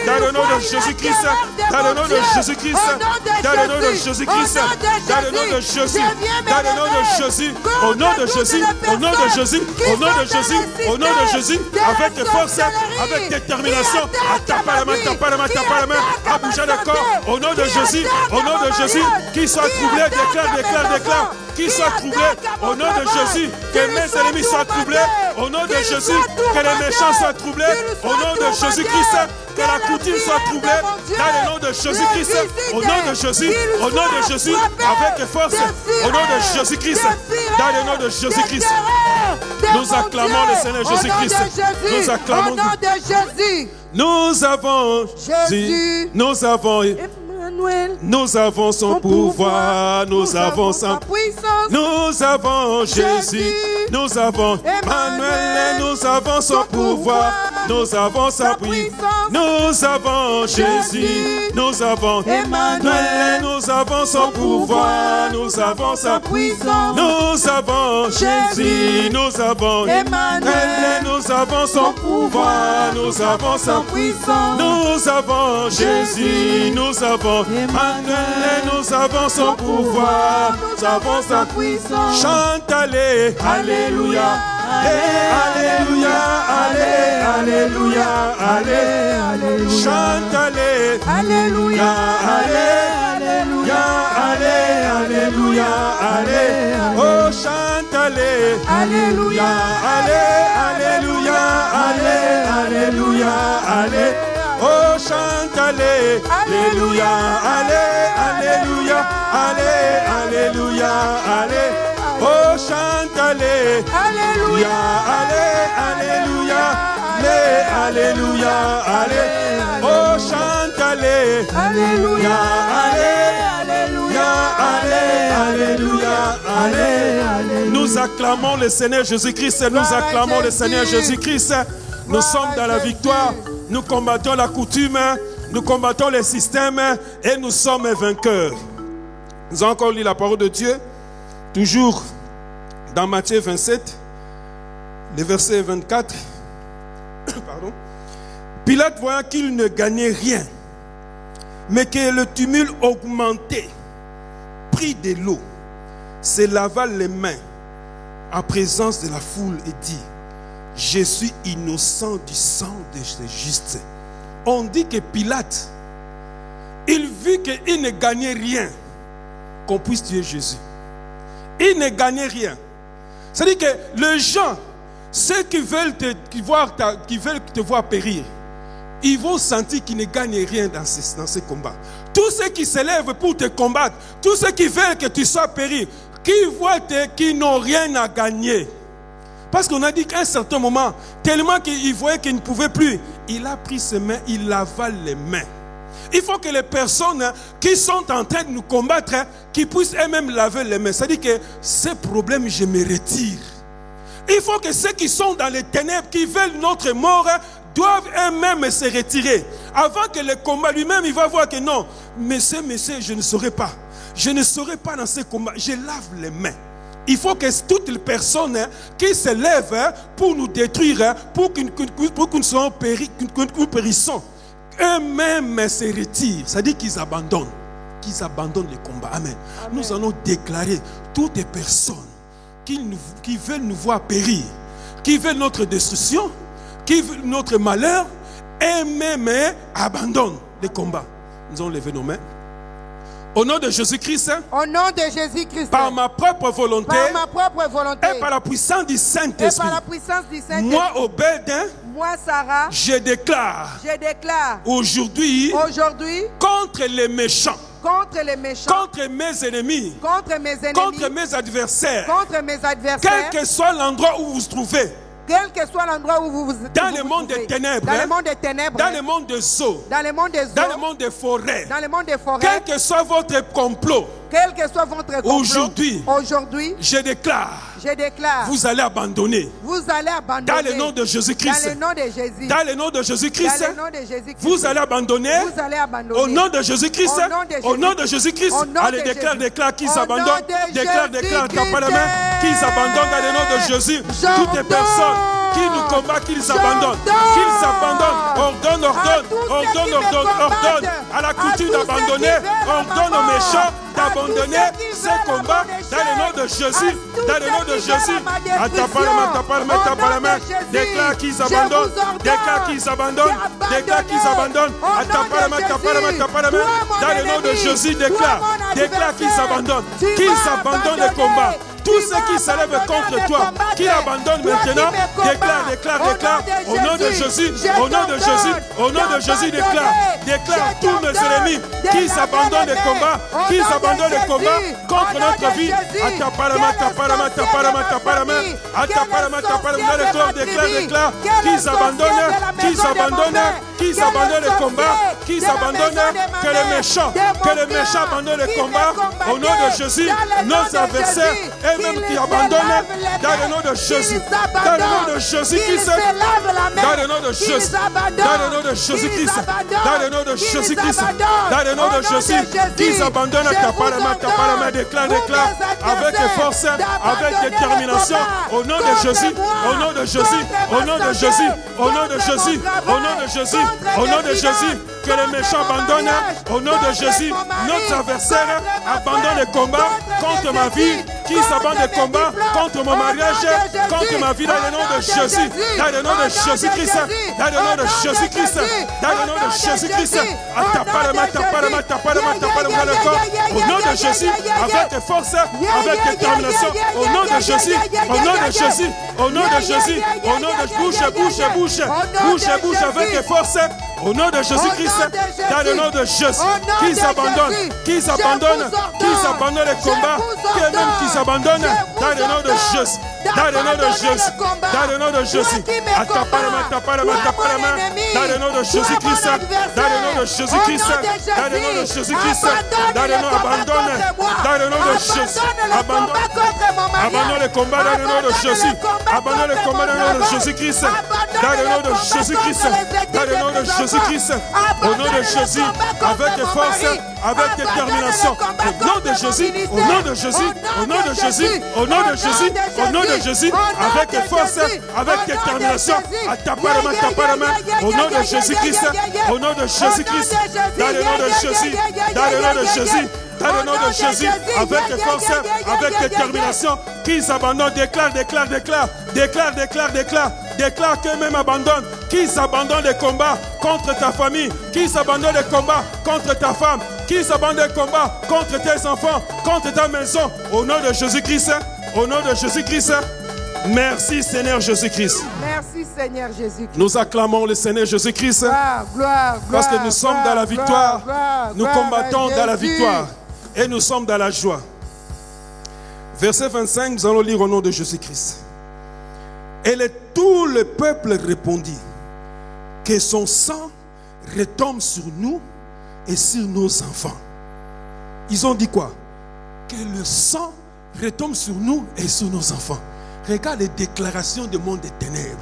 dans le nom de Jésus-Christ, dans le nom de Jésus-Christ, dans le nom de Jésus-Christ, dans le nom de Jésus, dans le nom de Jésus, au nom de Jésus, au nom de Jésus, au nom de Jésus, au nom de Jésus, avec force, avec détermination, à taper la main, à bouger le corps, au nom de Jésus, qui soit troublé, déclare, qui soit troublé, au nom de Jésus, que mes ennemis soient troublés, au nom de Jésus, que les méchants soient troublés, au nom de Jésus-Christ, que la coutume soit troublée, dans le nom de Jésus-Christ, au nom de Jésus, avec force, au nom de Jésus-Christ, dans le nom de Jésus-Christ. Nous acclamons le Seigneur Jésus-Christ. Nous acclamons. Au nom de Jésus. Nous avons Jésus. Nous avons son pouvoir, nous avons sa puissance, nous avons Jésus, nous avons Emmanuel, nous avons son pouvoir, nous avons sa puissance, nous avons Jésus, nous avons Emmanuel, nous avons son pouvoir, nous avons sa puissance, nous avons Jésus, nous avons Emmanuel, nous avons son pouvoir, nous avons sa puissance, nous avons Jésus, nous avons Emmanuel, nous avons son pouvoir, nous avons sa puissance. Chante allez, alléluia, alléluia, alléluia, alléluia. Chante allez, alléluia, alléluia, alléluia, alléluia. Oh chante allez, alléluia, alléluia, alléluia, alléluia. Oh chante allez, alléluia, alléluia, alléluia, alléluia. Oh chante allez, alléluia, alléluia, alléluia, alléluia. Oh chante allez, alléluia, alléluia, alléluia. Nous acclamons le Seigneur Jésus-Christ, nous acclamons le Seigneur Jésus-Christ. Nous sommes dans la victoire. Nous combattons la coutume, nous combattons les systèmes et nous sommes vainqueurs. Nous avons encore lu la parole de Dieu, toujours dans Matthieu 27, le verset 24. Pardon. Pilate, voyant qu'il ne gagnait rien, mais que le tumulte augmentait, prit de l'eau, se lava les mains en présence de la foule et dit: je suis innocent du sang de ces justes. On dit que Pilate, il vit qu'il ne gagnait rien qu'on puisse tuer Jésus. Il ne gagnait rien. C'est-à-dire que les gens, ceux qui veulent te voir périr, ils vont sentir qu'ils ne gagnent rien dans ces combats. Tous ceux qui s'élèvent pour te combattre, tous ceux qui veulent que tu sois péri, qui voient qu'ils n'ont rien à gagner. Parce qu'on a dit qu'à un certain moment, tellement qu'il voyait qu'il ne pouvait plus, il a pris ses mains, il lava les mains. Il faut que les personnes qui sont en train de nous combattre, qui puissent eux-mêmes laver les mains. C'est-à-dire que ces problèmes, je me retire. Il faut que ceux qui sont dans les ténèbres, qui veulent notre mort, doivent eux-mêmes se retirer. Avant que le combat lui-même, il va voir que non, monsieur, je ne saurais pas. Je ne saurais pas dans ces combats. Je lave les mains. Il faut que toutes les personnes qui se lèvent pour nous détruire, pour que nous périssons, eux-mêmes se retirent. C'est-à-dire qu'ils abandonnent le combat. Amen. Nous allons déclarer toutes les personnes qui veulent nous voir périr, qui veulent notre destruction, qui veulent notre malheur, eux-mêmes abandonnent le combat. Nous allons lever nos mains. Au nom de Jésus-Christ, au nom de Jésus-Christ, par ma propre volonté, et par la puissance du Saint-Esprit, moi, Obed, moi, Sarah, je déclare aujourd'hui contre les méchants, contre mes ennemis, contre mes adversaires, quel que soit l'endroit où vous vous trouvez, Quel que soit l'endroit où vous dans le monde des ténèbres, dans le monde des ténèbres, dans le monde des eaux, dans le monde des eaux, dans le monde des forêts, dans le monde des forêts, quel que soit votre complot, quel que soit votre complot, aujourd'hui, je déclare, vous allez abandonner. Vous allez abandonner. Dans le nom de Jésus-Christ. Dans le nom de Jésus. Dans le nom de Jésus-Christ. Dans le nom de Jésus-Christ. Vous allez abandonner. Vous allez abandonner. Au nom de Jésus-Christ. Au nom de Jésus-Christ. Allez, déclare qu'ils abandonnent. Déclare, tape la main. Qu'ils abandonnent dans le nom de Jésus. Toutes les personnes qui nous combattent, qu'ils abandonnent. Qu'ils abandonnent. Ordonne à la coutume d'abandonner. Ordonne aux méchants d'abandonner ces combats dans le nom de Jésus. Dans le nom de Jésus. Tape la main. Déclare qu'ils abandonnent. Déclare qu'ils abandonnent. Déclare qu'ils abandonnent. Tape la main. Dans le nom de Jésus, déclare qu'ils abandonnent. Qu'ils abandonnent les combats. Tous ceux qui s'élèvent contre toi, qui abandonnent maintenant, déclare, au nom de Jésus, au nom de Jésus, au nom de Jésus, déclare tous nos ennemis qui abandonnent les combats, qui abandonnent les combats contre notre vie. Déclare, qu'ils abandonnent les combats, qu'ils abandonnent, que les méchants abandonnent les combats, au nom de Jésus, nos adversaires, et même qui abandonnent, dans le nom de Jésus, dans le nom de Jésus-Christ, dans le nom de Jésus, dans le nom de Jésus-Christ, dans le nom de Jésus-Christ, dans le nom de Jésus, qu'ils abandonnent, déclare, avec force, avec détermination, au nom de Jésus, au nom de Jésus, au nom de Jésus, au nom de Jésus, au nom de Jésus, au nom de Jésus, que les méchants abandonnent, au nom de Jésus, nos adversaires abandonnent les combats contre ma vie, qui abandonnent les combats contre mon mariage, contre ma vie, dans le nom de Jésus, dans le nom de Jésus-Christ, dans le nom de Jésus-Christ, dans le nom de Jésus-Christ, au nom de Jésus, avec force, avec détermination, au nom de Jésus, au nom de Jésus, au nom de Jésus, au nom de bouche, avec force, au nom de Jésus-Christ, dans le nom de Jésus, qu'ils abandonnent les combats, qu'ils abandonnent, dans le nom de Jésus, dans le nom de Jésus, dans le nom de Jésus, dans le nom de Jésus-Christ, dans le nom de Jésus-Christ, dans le nom de Jésus-Christ, dans le nom abandonne, dans le nom de Jésus, abandonne les combats dans le nom de Jésus, abandonne les combats dans le nom de Jésus-Christ, dans le nom de Jésus-Christ, dans le nom de Jésus-Christ, au nom de Jésus, avec force, avec détermination, au nom de Jésus, au nom de Jésus, au nom de Jésus, au nom de Jésus, au nom de Jésus, avec force, avec détermination, au nom de Jésus-Christ, au nom de Jésus-Christ, dans le nom de Jésus, dans le nom de Jésus, dans le nom de Jésus, avec force, avec détermination, qu'ils abandonnent, déclare qu'eux-mêmes abandonnent, qu'ils abandonnent les combats contre ta famille, qu'ils abandonnent les combats contre ta femme, qu'ils abandonnent les combats contre tes enfants, contre ta maison, au nom de Jésus-Christ, au nom de Jésus-Christ. Merci Seigneur Jésus-Christ. Merci Seigneur Jésus-Christ. Nous acclamons le Seigneur Jésus-Christ parce que nous sommes dans la victoire, nous combattons dans la victoire et nous sommes dans la joie. Verset 25, nous allons lire au nom de Jésus-Christ. Et tout le peuple répondit que son sang retombe sur nous et sur nos enfants. Ils ont dit quoi? Que le sang retombe sur nous et sur nos enfants. Regarde les déclarations du monde des ténèbres.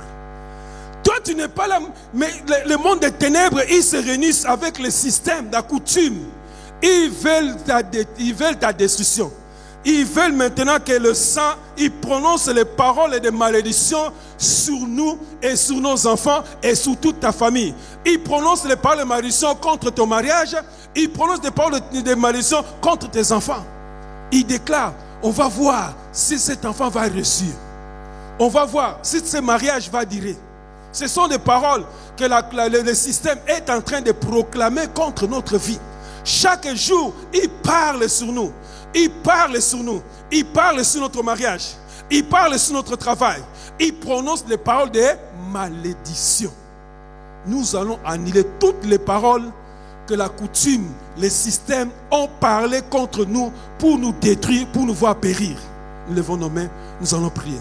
Toi, tu n'es pas là, mais le monde des ténèbres, ils se réunissent avec le système, la coutume. Ils veulent ta destruction. Ils veulent maintenant que le sang, ils prononcent les paroles de malédiction sur nous et sur nos enfants et sur toute ta famille. Ils prononcent les paroles de malédiction contre ton mariage. Ils prononcent des paroles de malédiction contre tes enfants. Ils déclarent, on va voir si cet enfant va réussir. On va voir si ce mariage va durer. Ce sont des paroles que le système est en train de proclamer contre notre vie. Chaque jour, il parle sur nous. Il parle sur nous. Il parle sur notre mariage. Il parle sur notre travail. Il prononce des paroles de malédiction. Nous allons annuler toutes les paroles que la coutume, les systèmes ont parlé contre nous pour nous détruire, pour nous voir périr. Nous levons nos mains, nous allons prier.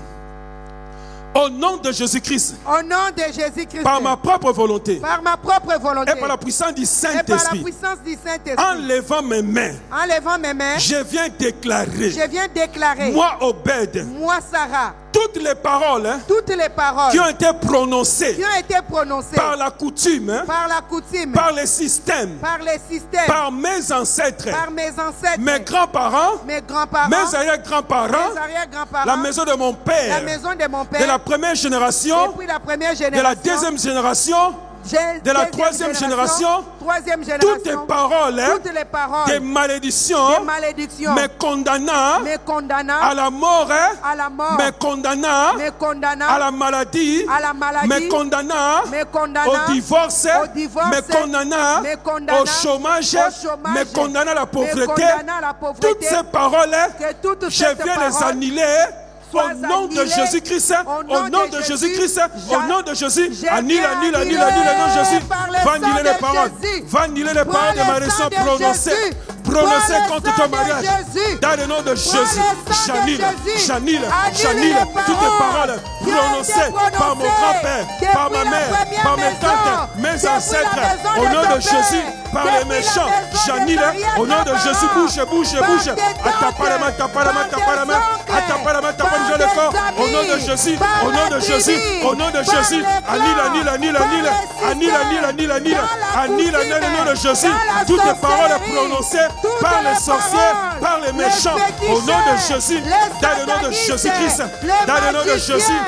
Au nom de Jésus-Christ. Au nom de Jésus-Christ. Par ma propre volonté. Par ma propre volonté. Et par la puissance du Et par la Saint-Esprit. puissance du Saint-Esprit. En levant mes mains. En levant mes mains. Je viens déclarer. Je viens déclarer. Moi, Obed. Moi, Sarah. Toutes les paroles. Toutes les paroles. Qui ont été prononcées. Qui ont été prononcées. Par la coutume. Par la coutume. Par les systèmes. Par les systèmes. Par mes ancêtres. Par mes ancêtres. Mes grands-parents. Mes grands-parents. Mes arrière-grands-parents. Mes arrière-grands-parents. La maison de mon père. La maison de mon père. De la première génération. Depuis la première génération. De la deuxième génération. De la troisième génération. Toutes les paroles. Toutes les paroles. Des malédictions. Des malédictions. Me condamnant. Me condamnant. À la mort. À la mort. Me condamnant. Me condamnant. À la maladie. À la maladie. Me condamnant. Me condamnant. Au divorce. Au divorce. Me condamnant. Me condamnant. Au chômage. Me condamnant à la pauvreté. Me condamnant à la pauvreté. Toutes ces paroles. Que je viens les annuler. Au nom de Jésus-Christ, au nom de Jésus-Christ, au nom de Jésus, annule Jésus, va annuler les paroles, va annuler les paroles de malédiction prononcées contre ton mariage. Dans le nom de Jésus, j'annule toutes les paroles prononcées par mon grand-père, par ma mère, par mes tantes, mes ancêtres, au nom de Jésus, par les méchants, j'annule, au nom de Jésus, bouge, le corps, au nom de Jésus, au nom de Jésus, au nom de Jésus, annule, au nom de Jésus, toutes les paroles prononcées par les sorciers, par les méchants, au nom de Jésus, dans le nom de Jésus-Christ, dans le nom de Jésus,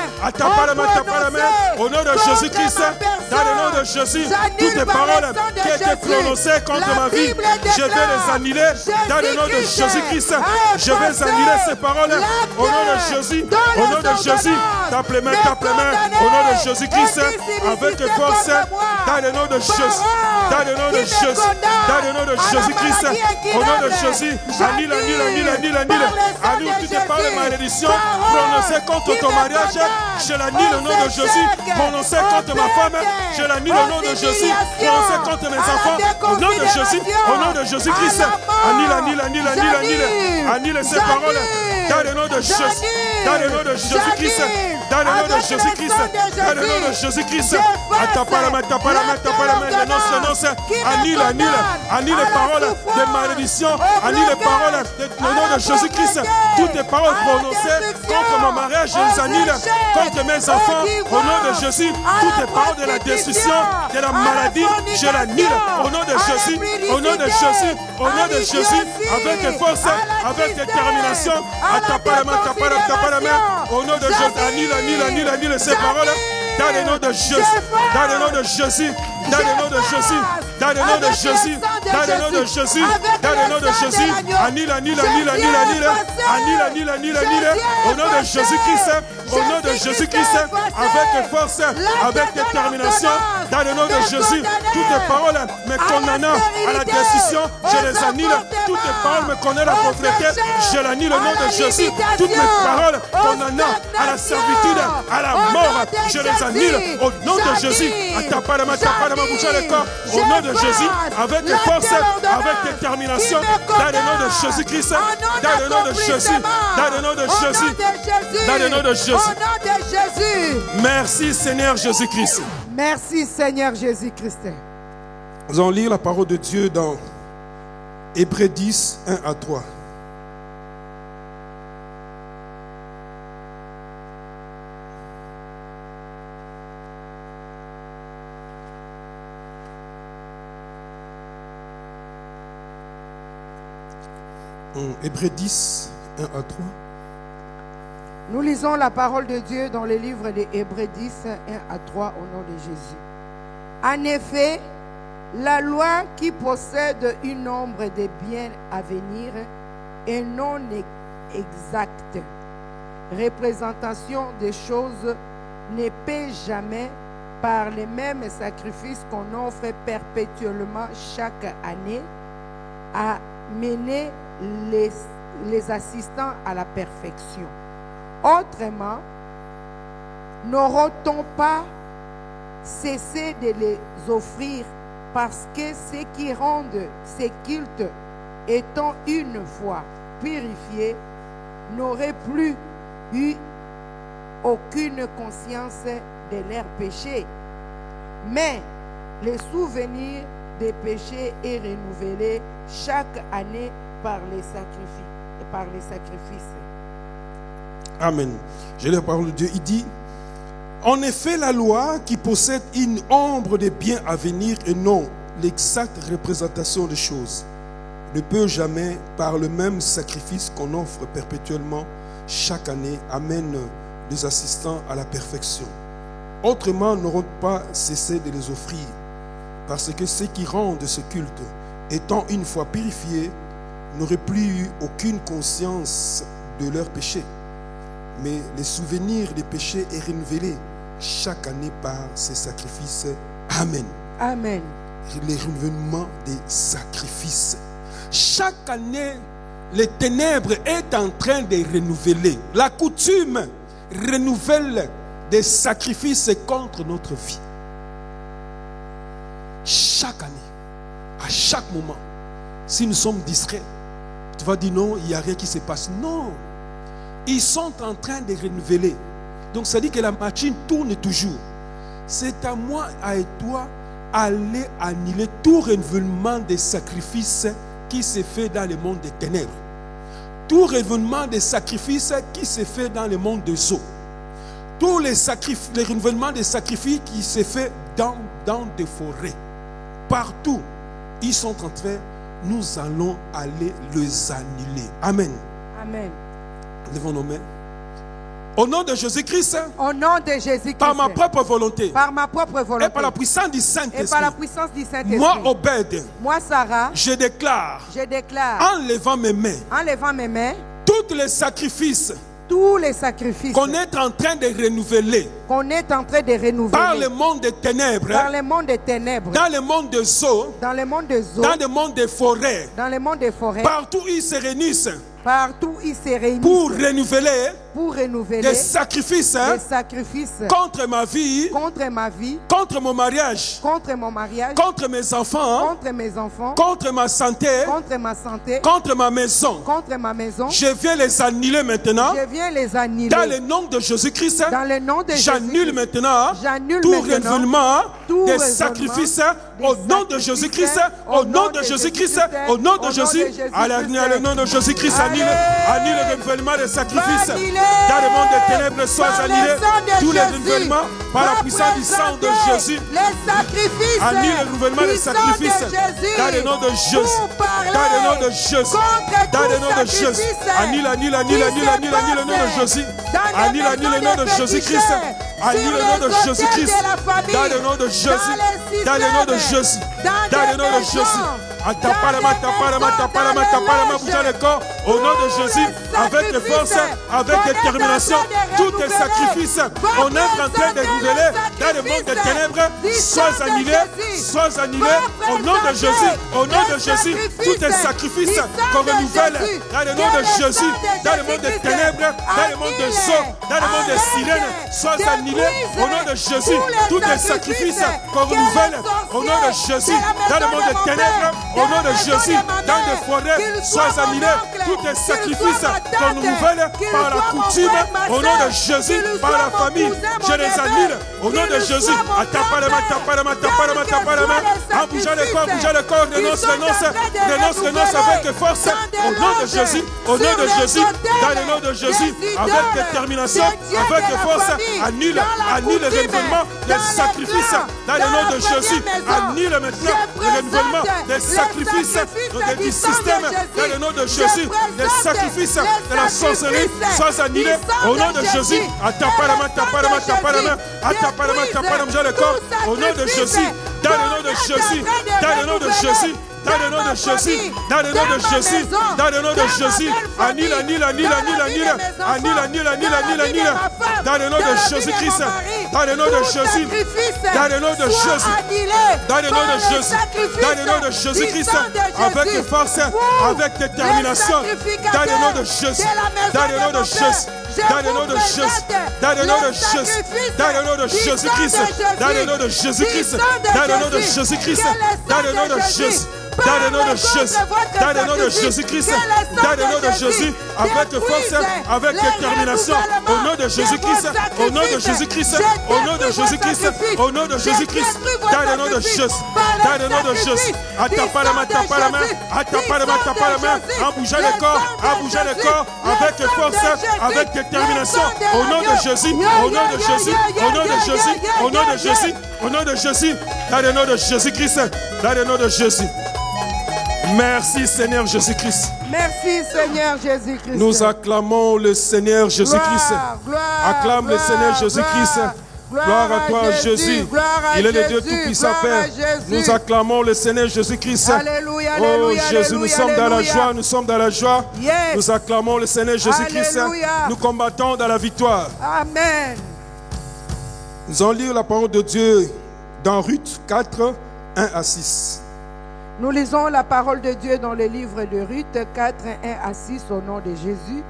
au nom de Jésus-Christ, dans le nom de Jésus, toutes les paroles qui ont été prononcées contre ma vie, je vais les annuler, dans le nom de Jésus-Christ, je vais annuler ces paroles, au nom de Jésus, au nom de Jésus, tape les mains, au nom de Jésus-Christ, avec force, dans le nom de Jésus, dans le nom de Jésus, dans le nom de Jésus-Christ, au nom de Jésus, annule toutes les paroles de malédiction prononcées contre ton mariage, je l'annule au nom de Jésus, prononcées contre ma femme, je l'annule au nom de Jésus, prononcées contre mes enfants, au nom de Jésus, au nom de Jésus-Christ, annule ces paroles, dans le nom de Jésus, dans le nom de Jésus-Christ, dans le nom de Jésus-Christ, dans le nom de Jésus-Christ, annonce, annule les paroles de malédiction, annule les paroles au nom de Jésus-Christ, toutes les paroles prononcées contre mon mariage, je les annule, contre mes enfants, au nom de Jésus, toutes les paroles de la destruction, de la maladie, je l'annule, au nom de Jésus, au nom de Jésus, au nom de Jésus, avec force, avec détermination, au nom de Jésus, annule ces paroles, dans le nom de Jésus, dans le nom de Jésus, dans le nom de Jésus, dans le nom de Jésus, dans le nom de Jésus, dans le nom de Jésus, annule, au nom de Jésus-Christ, au nom de Jésus-Christ, avec force, avec détermination, dans le nom de Jésus, toutes les paroles me condamnant à la destruction, je les annule, toutes les paroles me condamnant à la pauvreté, je l'annule au nom de Jésus, toutes les paroles condamnant à la servitude, à la mort, je les annule au nom de Jésus, bouger le corps, au nom de Jésus, avec force, avec détermination, dans le nom de Jésus-Christ, dans le nom de Jésus, dans le nom de Jésus, dans le nom de Jésus. Merci Seigneur Jésus-Christ. Merci Seigneur Jésus-Christ. Nous allons lire la parole de Dieu dans Hébreux 10, 1 à 3. Hébreux 10, 1 à 3. Nous lisons la parole de Dieu dans le livre de Hébreux 10, 1 à 3 au nom de Jésus. En effet, la loi qui possède une nombre de biens à venir est non exacte. Représentation des choses ne peut jamais, par les mêmes sacrifices qu'on offre perpétuellement chaque année, à mener les assistants à la perfection. Autrement, n'aura-t-on pas cessé de les offrir parce que ceux qui rendent ces cultes étant une fois purifiés n'auraient plus eu aucune conscience de leurs péchés. Mais le souvenir des péchés est renouvelé chaque année par les sacrifices. Amen. J'ai la parole de Dieu. Il dit, en effet, la loi qui possède une ombre des biens à venir et non l'exacte représentation des choses ne peut jamais, par le même sacrifice qu'on offre perpétuellement chaque année, amène les assistants à la perfection. Autrement, n'auront pas cessé de les offrir, parce que ceux qui rendent ce culte, étant une fois purifiés, n'auraient plus eu aucune conscience de leurs péchés. Mais le souvenir des péchés est renouvelé chaque année par ces sacrifices. Amen. Amen. Les renouvellements des sacrifices. Chaque année, les ténèbres est en train de renouveler. La coutume renouvelle des sacrifices contre notre vie. Chaque année, à chaque moment, si nous sommes distraits, tu vas dire non, il n'y a rien qui se passe. Non, ils sont en train de renouveler. Donc ça dit que la machine tourne toujours. C'est à moi, à toi, aller annuler tout renouvellement des sacrifices qui se fait dans le monde des ténèbres. Tout renouvellement des sacrifices qui se fait dans le monde des eaux. Tous les renouvellements des sacrifices qui se fait dans des forêts. Partout, ils sont en train, nous allons aller les annuler. Amen. Amen. Levons nos mains. Au nom de Jésus-Christ, au nom de Jésus-Christ, par ma propre volonté, par ma propre volonté, et par la puissance du Saint-Esprit, et par la puissance du Saint-Esprit, moi, Obed, moi, Sarah, je déclare, en levant mes mains, tous les sacrifices qu'on est en train de renouveler, par le monde des ténèbres, dans le monde des ténèbres, dans le monde des eaux, dans le monde des eaux, dans le monde des forêts, partout ils se réunissent, pour renouveler des sacrifices, contre ma vie, contre mon mariage, contre mes enfants, contre ma santé, contre ma maison. Je viens les annuler maintenant. Dans le nom de Jésus-Christ, j'annule maintenant tout renouvellement des sacrifices au nom de Jésus-Christ, au nom de Jésus-Christ, au nom de Jésus. Allez, le nom de Jésus-Christ, annule le renouvellement des sacrifices. Dans le monde des ténèbres, sois annulé. Tous les renouvellements par la puissance du sang de Jésus. Annule le renouvellement des sacrifices. Dans le nom de Jésus. Dans le nom de Jésus. Dans le nom de Jésus. Annule le nom de Jésus. Annule le nom de Jésus-Christ. Annule le nom de Jésus-Christ. Dans le nom de Jésus. Dans le nom de Jésus. Dans le nom de Jésus. Bougeons le corps au nom de Jésus, avec force, avec détermination. Tous tes sacrifices, on est en train de renouveler dans le monde des ténèbres. Sois annulé au nom de Jésus, au nom de Jésus. Tous tes sacrifices qu'on renouvelle dans le nom de Jésus, dans le monde des ténèbres, dans le monde des eaux, dans le monde des sirènes. Sois annulé au nom de Jésus. Tous tes sacrifices qu'on renouvelle au nom de Jésus, dans le monde des ténèbres. Au nom de Jésus, dans les forêts, sois annulé. Tous tes sacrifices qu'on renouvelle par la coutume, au nom de Jésus, par la famille, je les annule. Au nom de Jésus, tapa la main, en bougeant le corps, renonce avec force. Au nom de Jésus, dans le nom de Jésus, avec détermination, avec force, annule le renouvellement des sacrifices. Dans le nom de Jésus, annule maintenant le renouvellement des sacrifices du système. Dans le nom de Jésus, les sacrifices de la sorcellerie soient annulés. Au nom de Jésus, tapa la main, bougeant le corps. Au nom de Jésus, dans le nom de Jésus, dans le nom de Jésus. Dans le nom de Jésus, dans le nom de Jésus, dans le nom de Jésus, annule. Dans le nom de Jésus-Christ, dans le nom de Jésus, dans le nom de Jésus, dans le nom de Jésus, dans le nom de Jésus-Christ, avec force, avec détermination, dans le nom de Jésus, dans le nom de Jésus. Dans le nom de Jésus, dans le nom de Jésus, dans le nom de Jésus-Christ, dans le nom de Jésus-Christ, dans le nom de Jésus-Christ, dans le nom de Jésus, dans le nom de Jésus, dans le nom de Jésus-Christ, dans le nom de Jésus, avec force, avec détermination, au nom de Jésus-Christ, au nom de Jésus-Christ, au nom de Jésus-Christ, au nom de Jésus-Christ, dans le nom de Jésus, dans le nom de Jésus, attaque la main, tape la main, attaque la main, tape la main, en bougeant le corps, avec force, avec détermination, au nom de Jésus, au nom de Jésus, au nom de Jésus, au nom de Jésus, au nom de Jésus, dans le nom de Jésus-Christ, dans le nom de Jésus. Merci Seigneur Jésus-Christ. Merci Seigneur Jésus-Christ. Nous acclamons le Seigneur Jésus-Christ. Acclame le Seigneur Jésus-Christ. Gloire à toi Jésus. Il est le Dieu Tout-Puissant Père. Nous acclamons le Seigneur Jésus-Christ. Alléluia, Oh alléluia, Jésus, nous sommes dans la joie, nous sommes dans la joie. Yes. Nous acclamons le Seigneur Jésus-Christ. Alléluia. Nous combattons dans la victoire. Amen. Nous allons lire la parole de Dieu dans Ruth 4, 1 à 6. Nous lisons la parole de Dieu dans le livre de Ruth 4, 1 à 6 au nom de Jésus.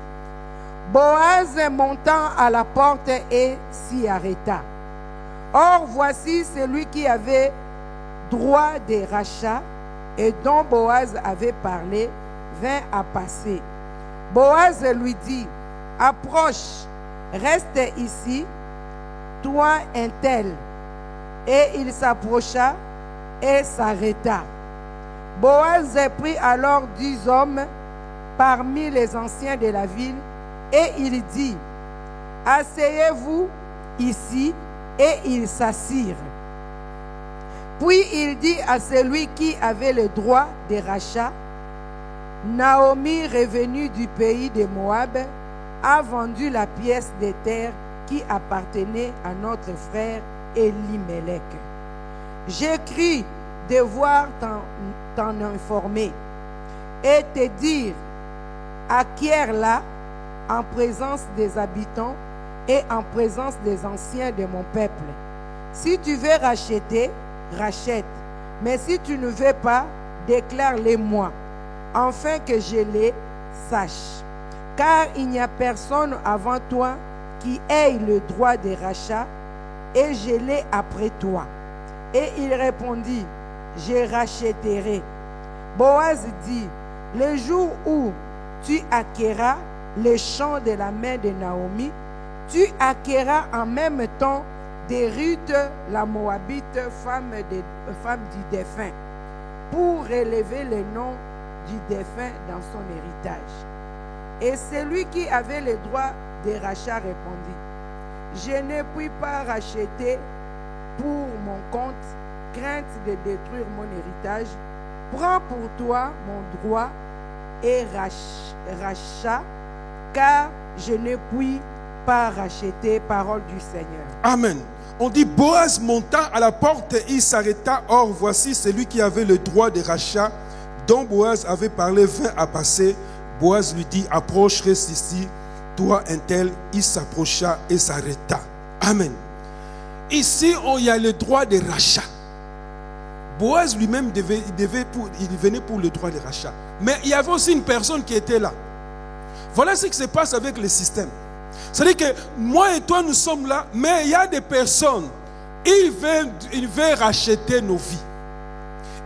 Boaz montant à la porte et s'y arrêta. Or voici celui qui avait droit des rachats et dont Boaz avait parlé vint à passer. Boaz lui dit, approche, reste ici, toi un tel. Et il s'approcha et s'arrêta. Boaz prit alors 10 hommes parmi les anciens de la ville et il dit, asseyez-vous ici, et ils s'assirent. Puis il dit à celui qui avait le droit des rachats, Naomi, revenue du pays de Moab, a vendu la pièce de terre qui appartenait à notre frère Elimelech. J'écris devoir t'en informer et te dire, acquiers-la en présence des habitants et en présence des anciens de mon peuple. Si tu veux racheter, rachète. Mais si tu ne veux pas, déclare-les-moi, afin que je les sache. Car il n'y a personne avant toi qui ait le droit de rachat, et je l'ai après toi. Et il répondit, je rachèterai. Boaz dit, le jour où tu acquéras les champs de la main de Naomi, tu acquéras en même temps des Ruth, la Moabite, femme du défunt, pour relever le nom du défunt dans son héritage. Et celui qui avait le droit des rachats répondit, je ne puis pas racheter pour mon compte, crainte de détruire mon héritage. Prends pour toi mon droit et rachat, car je ne puis pas racheter. Parole du Seigneur. Amen. On dit Boaz monta à la porte et il s'arrêta. Or voici celui qui avait le droit de rachat dont Boaz avait parlé vint à passer. Boaz lui dit, approche, reste ici, toi un tel. Il s'approcha et s'arrêta. Amen. Ici, il y a le droit de rachat. Boaz lui-même il venait pour le droit de rachat. Mais il y avait aussi une personne qui était là. Voilà ce qui se passe avec le système. C'est-à-dire que moi et toi, nous sommes là, mais il y a des personnes, ils veulent racheter nos vies.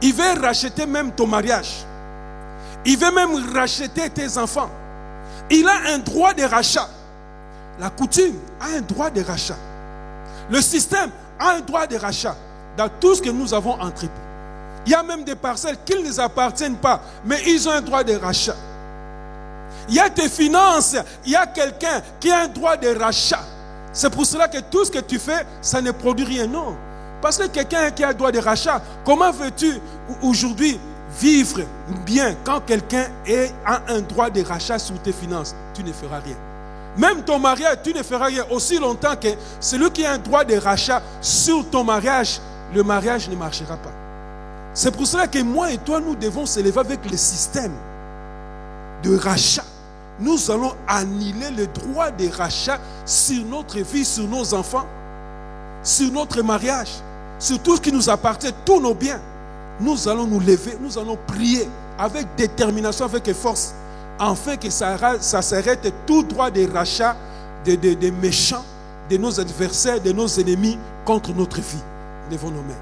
Ils veulent racheter même ton mariage. Ils veulent même racheter tes enfants. Il a un droit de rachat. La coutume a un droit de rachat. Le système a un droit de rachat dans tout ce que nous avons entrepris. Il y a même des parcelles qui ne les appartiennent pas, mais ils ont un droit de rachat. Il y a tes finances, il y a quelqu'un qui a un droit de rachat. C'est pour cela que tout ce que tu fais, ça ne produit rien. Non. Parce que quelqu'un qui a un droit de rachat, comment veux-tu aujourd'hui vivre bien quand quelqu'un a un droit de rachat sur tes finances? Tu ne feras rien. Même ton mariage, tu ne feras rien aussi longtemps que celui qui a un droit de rachat sur ton mariage, le mariage ne marchera pas. C'est pour cela que moi et toi, nous devons s'élever avec le système de rachat. Nous allons annuler le droit de rachat sur notre vie, sur nos enfants, sur notre mariage, sur tout ce qui nous appartient, tous nos biens. Nous allons nous lever, nous allons prier avec détermination, avec force, afin que ça s'arrête tout droit de rachat des méchants, de nos adversaires, de nos ennemis contre notre vie. Levons nos mains.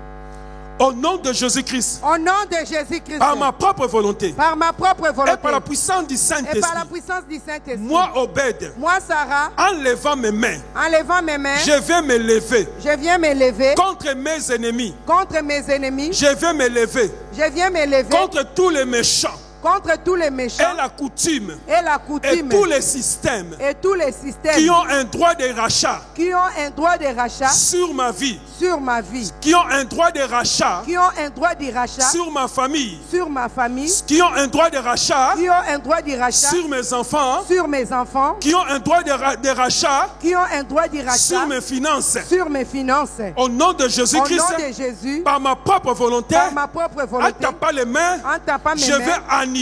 Au nom de Jésus-Christ. Au nom de Jésus-Christ. Par ma propre volonté. Par ma propre volonté. Et par la puissance du Et par la Saint-Esprit. puissance du Saint-Esprit. Moi, Obed, Moi, Sarah, en levant mes mains, en levant mes mains, je vais me lever je viens me lever contre mes ennemis. contre mes ennemis. Je vais me lever Je viens me lever contre tous les méchants contre tous les et méchants la coutume et la et coutume tous les systèmes et tous les systèmes qui ont un droit de rachat qui ont un droit de rachat sur ma vie, sur ma vie, qui ont un droit de rachat qui ont un droit de rachat sur ma famille, sur ma famille, qui ont un droit de rachat qui ont un droit de rachat sur mes enfants, sur mes enfants, qui ont un droit de rachat qui ont un droit de rachat sur mes finances. sur mes finances. Au nom de Au Jésus-Christ, nom de Jésus, par ma propre volonté, par ma propre en volonté, tapant les mains, en tapant mes je vais mains, annuler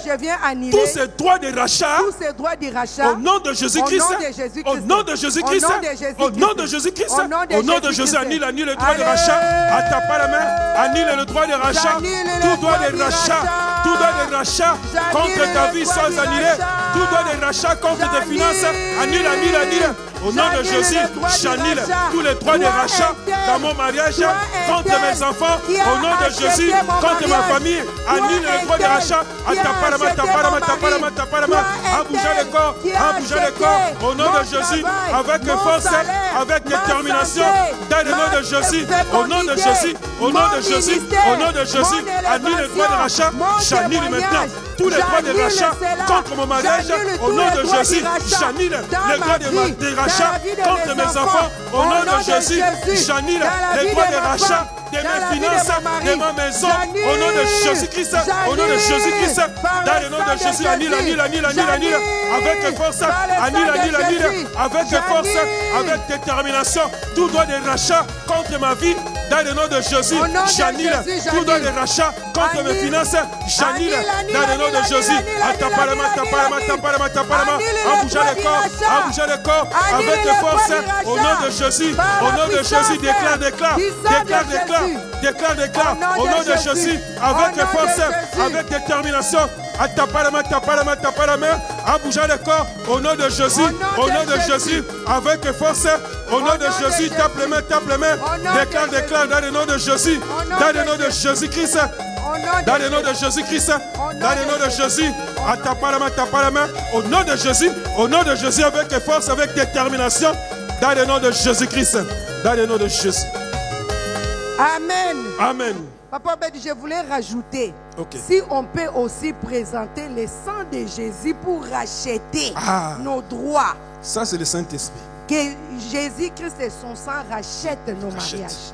je viens annuler tous ces droits de rachat tous ces droits de rachat au nom de Jésus-Christ. au nom de Jésus-Christ. Au nom de Jésus-Christ. Au nom de Jésus-Christ. Au nom de Jésus-Christ. Au nom de Au nom de Jésus-Christ. Jésus, annule le droit de Allez. rachat. À taper la main, annule le droit de rachat. J'annule le Tout droit droit de de rachat. rachat. Tout droit de rachat J'annule contre ta le vie droit sans de annuler. rachat. Tout droit de rachat contre tes J'annule. finances. Annule, annule, annule. Au nom de J'annule Jésus, le droit de j'annule rachat. tous les droits de Toi rachat interne. dans mon mariage, Toi contre interne. mes enfants. Qui a Au nom de acheté Jésus, mon contre ma mariage. famille. Toi Annule le droit de interne. rachat. À Qui a taper la main, acheté taper la main, mon taper la main, mari. taper la main. Toi À bouger le corps, interne. Qui a à bouger le acheté corps. Au nom de mon Jésus, travail, avec mon force, salaire, avec ma détermination, santé, dans le nom de ma Jésus, au nom de fécondité, Jésus, au nom de mon Jésus, ministère, au nom de Jésus, mon annule le droit de rachat. élévation, mon J'annule maintenant témoignage, tous les droits de j'annule rachat cela, contre mon mariage. j'annule Au tous nom les de droits de Jésus, rachat j'annule dans les ma droits vie, de dans rachat la vie de contre mes mes enfants. Au nom de Jésus, j'annule dans la les vie droits de de ma rachat femme, de dans la mes vie de finances, mon mari. de ma maison. J'annule, Au nom de Jésus-Christ, au nom de Jésus-Christ, par dans le le nom sang de Jésus, annule, Jésus. annule, annule, annule, annule, avec force, Par le sang annule, de annule, annule, Jésus. avec force, J'annule. avec détermination, tout droit de rachat contre ma vie, dans le nom de Jésus, Au nom de j'annule Jésus, tout droit de j'annule. rachat contre mes Annule. finances, j'annule, Annule, dans le nom de annule, Jésus, annule, à taper la main, annule, taper la main, annule. taper la main, taper la main, Annule en le bougeant droit le du corps, rachat. en bougeant le corps, Annule avec le force, droit du au rachat. nom de Jésus, Par au la nom de puissance Jésus, déclare, déclare, du sang de déclare, déclare, Jésus. déclare, déclare, Au au nom nom de de Jésus. Jésus, Au avec nom de force, Jésus. avec détermination, à taper la main, taper la main, taper la main, en bougeant le corps, au nom de Jésus, Au au nom nom de de Jésus, avec force, au nom de nom de Jésus, tape les mains, Au nom de déclare, déclare, dans le nom de Jésus, Au nom dans de le nom de Jésus-Christ. Au nom Dans de le nom de Jésus-Christ, nom dans le nom de Jésus, à taper la main, au nom de Jésus, avec force, avec détermination, dans le nom de Jésus-Christ, dans le nom de Jésus. Amen. Amen. Papa Obed, je voulais rajouter, Ok. si on peut aussi présenter le sang de Jésus pour racheter Ah. nos droits, Ça, c'est le Saint-Esprit. que Jésus-Christ et son sang rachètent nos Rachète. mariages.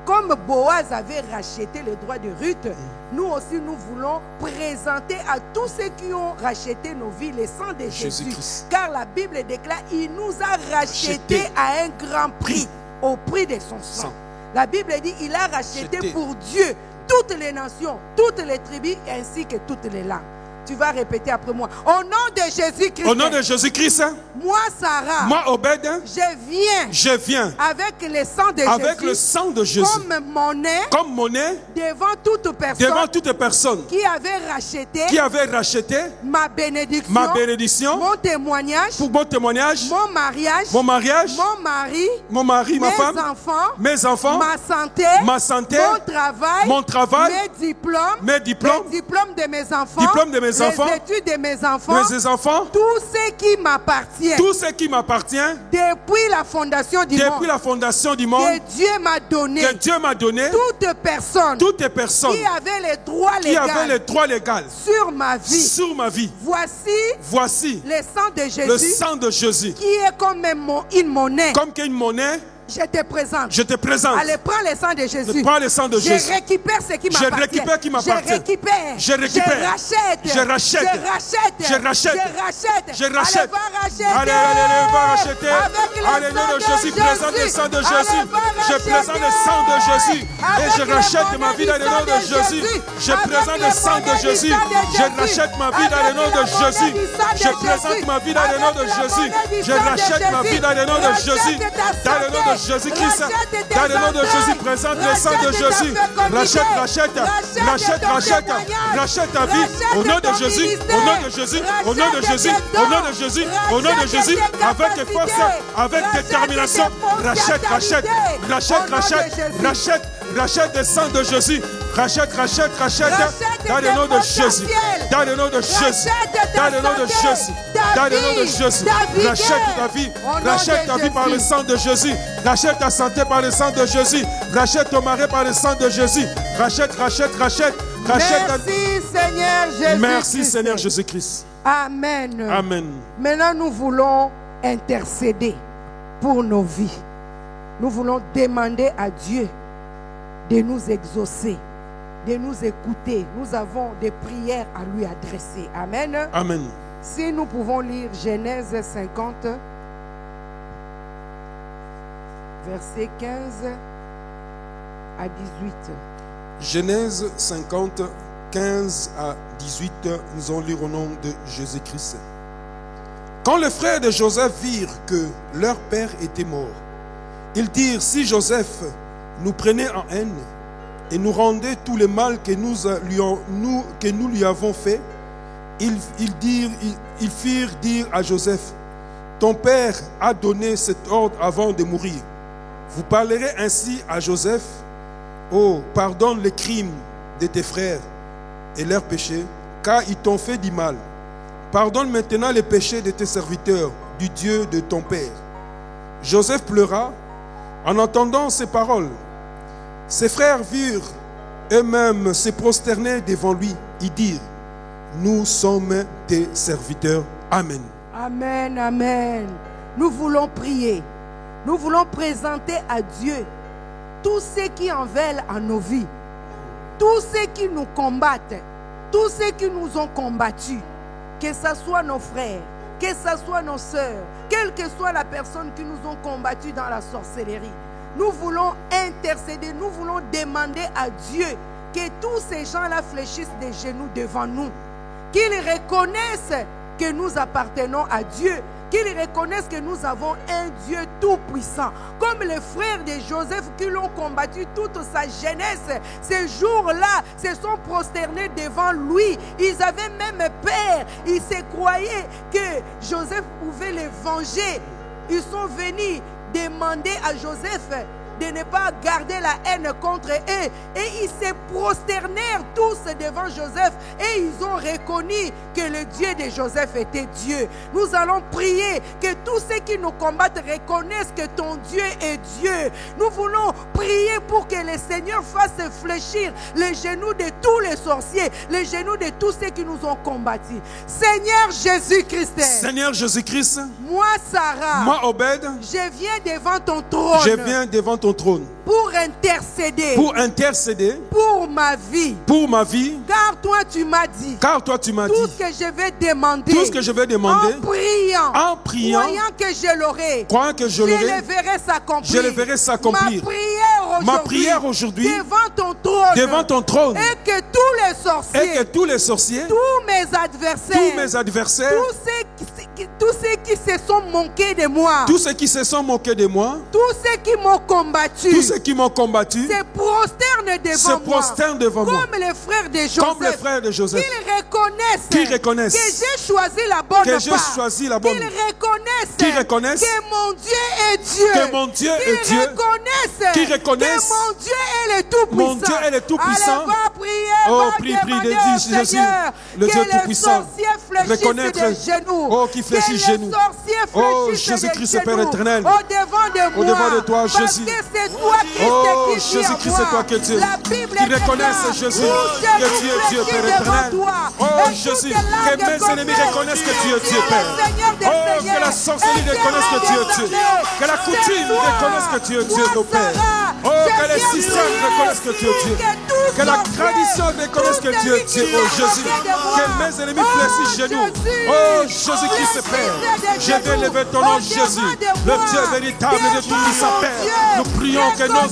Comme Boaz avait racheté le droit de Ruth, nous aussi nous voulons présenter à tous ceux qui ont racheté nos vies le sang de Jésus. Jésus-Christ. Car la Bible déclare, il nous a rachetés Racheté. à un grand prix, au prix de son sang. Sang. La Bible dit, il a racheté Racheté. pour Dieu toutes les nations, toutes les tribus ainsi que toutes les langues. Tu vas répéter après moi. Au nom de Jésus-Christ. Au nom de Jésus-Christ, Moi, Sarah. moi, Obed, Je viens. avec le sang de le Jésus. sang de Jésus, Comme monnaie. comme monnaie, Devant toute personne. devant toute personne Qui avait racheté. qui avait racheté Ma bénédiction. ma bénédiction, Mon témoignage. pour mon témoignage, Mon mariage. mon mariage, Mon mari. mon mari, ma femme, mes enfants. ma santé, mon travail, mes diplômes, les diplômes de mes enfants, les études de mes enfants, mes enfants, tout ce qui m'appartient, tout ce qui m'appartient depuis la fondation du monde, depuis la fondation du monde, que Dieu m'a donné, que Dieu m'a donné, toute personne toutes les personnes qui avait les droits qui avaient légaux les droits légaux sur ma vie. sur ma vie. Voici le sang de Jésus, le sang de Jésus, qui est comme une monnaie. comme qu'une monnaie. Je te présente. Je te présente. Allez, prends le sang de Jésus. Prends le sang de Jésus. Je récupère ce qui Je m'appartient. récupère qui m'appartient. Je récupère. Je rachète. Je rachète. Je rachète. Je Je rachète. Allez, va racheter. Allez, va racheter. Avec le Allez, nom de Jésus, présente le sang de Jésus. Allez, va Je présente le sang de Jésus. Et Avec je rachète ma vie dans le nom de Jésus. Je présente le sang de Jésus. Je rachète ma vie dans le nom de Jésus. Je présente ma vie dans le nom de Jésus. Je rachète ma vie dans le nom de Jésus. Dans le nom de Jésus-Christ. Dans le nom de Jésus, présente le sang de Jésus. Rachète, rachète, rachète, rachète, rachète ta vie. Au nom de Jésus, au nom de Jésus, au nom de Jésus, au nom de Jésus, au nom de Jésus, avec force, avec détermination. Rachète, rachète, rachète, rachète, rachète, Rachète le sang de Jésus. Rachète. Dans le nom de Jésus. Dans le nom de Jésus. Dans le nom de Jésus. Dans le nom de Jésus. Rachète ta vie. Rachète ta vie par le sang de Jésus. Rachète ta santé par le sang de Jésus. Rachète ton mari par le sang de Jésus. Rachète. Merci Seigneur Jésus. Merci Seigneur Jésus-Christ. Amen. Amen. Maintenant, nous voulons intercéder pour nos vies. Nous voulons demander à Dieu de nous exaucer, de nous écouter. Nous avons des prières à lui adresser. Amen. Amen. Si nous pouvons lire Genèse 50, versets 15 à 18. Genèse 50, 15 à 18, nous allons lire au nom de Jésus-Christ. Quand les frères de Joseph virent que leur père était mort, ils dirent, si Joseph nous prenait en haine et nous rendait tout le mal que nous lui avons fait, ils firent dire à Joseph, ton père a donné cet ordre avant de mourir. Vous parlerez ainsi à Joseph, oh, pardonne les crimes de tes frères et leurs péchés, car ils t'ont fait du mal. Pardonne maintenant les péchés de tes serviteurs, du Dieu de ton père. Joseph pleura en entendant ces paroles. Ses frères virent eux-mêmes se prosterner devant lui. Ils dirent, nous sommes tes serviteurs. Amen. Amen, amen. Nous voulons prier. Nous voulons présenter à Dieu tous ceux qui en veulent à nos vies. Tous ceux qui nous combattent. Tous ceux qui nous ont combattus. Que ce soit nos frères, que ce soit nos sœurs, quelle que soit la personne qui nous ont combattus dans la sorcellerie. Nous voulons intercéder, nous voulons demander à Dieu que tous ces gens-là fléchissent des genoux devant nous. Qu'ils reconnaissent que nous appartenons à Dieu, qu'ils reconnaissent que nous avons un Dieu tout-puissant. Comme les frères de Joseph qui l'ont combattu toute sa jeunesse, ces jours-là se sont prosternés devant lui. Ils avaient même peur. Ils se croyaient que Joseph pouvait les venger. Ils sont venus demander à Joseph de ne pas garder la haine contre eux. Et ils se prosternèrent tous devant Joseph et ils ont reconnu que le Dieu de Joseph était Dieu. Nous allons prier que tous ceux qui nous combattent reconnaissent que ton Dieu est Dieu. Nous voulons prier pour que le Seigneur fasse fléchir les genoux de tous les sorciers, les genoux de tous ceux qui nous ont combattus. Seigneur Jésus-Christ. Seigneur Jésus-Christ. Moi Sarah. Moi Obed. Je viens devant ton trône. Je viens devant ton trône. Pour intercéder. Pour intercéder. Pour ma vie. Pour ma vie. Car toi tu m'as dit. Car toi tu m'as dit. Tout ce que je vais demander. Tout ce que je vais demander. En priant. En priant. Croyant que je l'aurai. Croyant que je l'aurai. Je le verrai s'accomplir. Je le verrai s'accomplir. Ma prière aujourd'hui. Devant ton trône. Devant ton trône. Et que tous les sorciers. Et que tous les sorciers. Tous mes adversaires. Tous mes adversaires. Tous ceux qui se sont moqués de moi. Tous ceux qui se sont moqués de moi. Tous ceux qui m'ont combattu. Tous ceux qui m'ont combattu. Se prosternent devant moi. Comme les frères de Joseph. Comme les frères de Joseph. Qu'ils reconnaissent. Que j'ai choisi la bonne part. Qu'ils reconnaissent. Que mon Dieu est Dieu. Que mon Dieu est Dieu. Qu'ils reconnaissent. Que mon Dieu est le tout-puissant. Mon Dieu est le tout-puissant. Allez, va prier. Oh, prie de Jésus, le Dieu tout-puissant. Reconnaître. Oh, qui fléchit genoux. Oh, Jésus-Christ, Père éternel. Au-devant de toi, Jésus. Oh, Jésus-Christ, c'est toi que Dieu. Qui reconnaissent, Jésus, que tu es Dieu, Père éternel. Oh, Jésus, que mes ennemis reconnaissent que tu es Dieu, Père. Oh, que la sorcellerie reconnaisse que tu es Dieu. Que la coutume reconnaisse que tu es Dieu, mon Père. Oh, que les systèmes reconnaissent que tu es Dieu. Que la tradition reconnaisse que tu es Dieu, oh Jésus. Que mes ennemis fléchissent genoux. Oh, Jésus-Christ, Père. Je vais lever ton nom, Jésus. Le Dieu véritable de tout puissant, Père. Nous prions que nos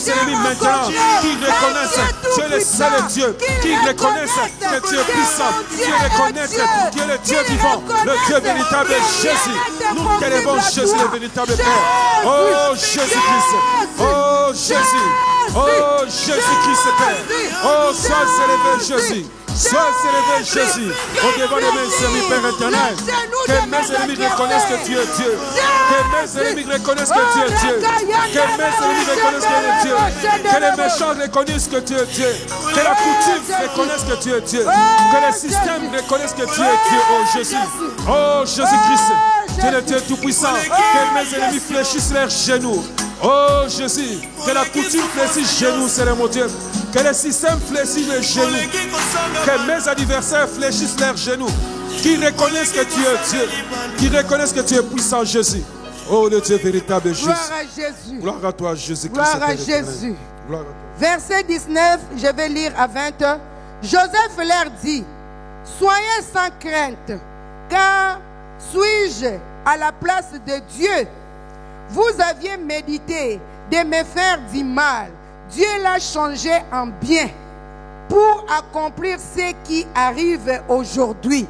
ennemis maintenant, qui reconnaissent que tu es le seul Dieu, qui reconnaissent que tu es puissant, qui reconnaissent que tu es le Dieu vivant, le Dieu véritable, Jésus. Nous t'élevons, Jésus, le véritable Père. Oh, Jésus-Christ. Oh, Jésus. Oh, Jésus-Christ, Père. Oh, sois élevé, Jésus. Sois célébré, Jésus, au devant de mes ennemis, Père éternel. Que mes ennemis reconnaissent que tu es Dieu. Que mes ennemis reconnaissent que tu es Dieu. Que mes ennemis reconnaissent que tu es Dieu. Que les méchants reconnaissent que tu es Dieu. Que la coutume reconnaisse que tu es Dieu. Que les systèmes reconnaissent que tu es Dieu, oh Jésus. Oh Jésus-Christ, tu es le Dieu tout-puissant. Que mes ennemis fléchissent leurs genoux. Oh Jésus, que la coutume fléchisse les genoux, Seigneur mon Dieu. Que les systèmes fléchissent les genoux. Que mes adversaires fléchissent leurs genoux. Qui reconnaissent que tu es Dieu. Qui reconnaissent que tu es puissant, Jésus. Oh le Dieu véritable, Jésus. Gloire à Jésus. Gloire à toi, Jésus-Christ. Gloire à Jésus. Gloire à toi. Verset 19, je vais lire à 20. Joseph leur dit, soyez sans crainte, car suis-je à la place de Dieu? Vous aviez médité de me faire du mal. Dieu l'a changé en bien pour accomplir ce qui arrive aujourd'hui,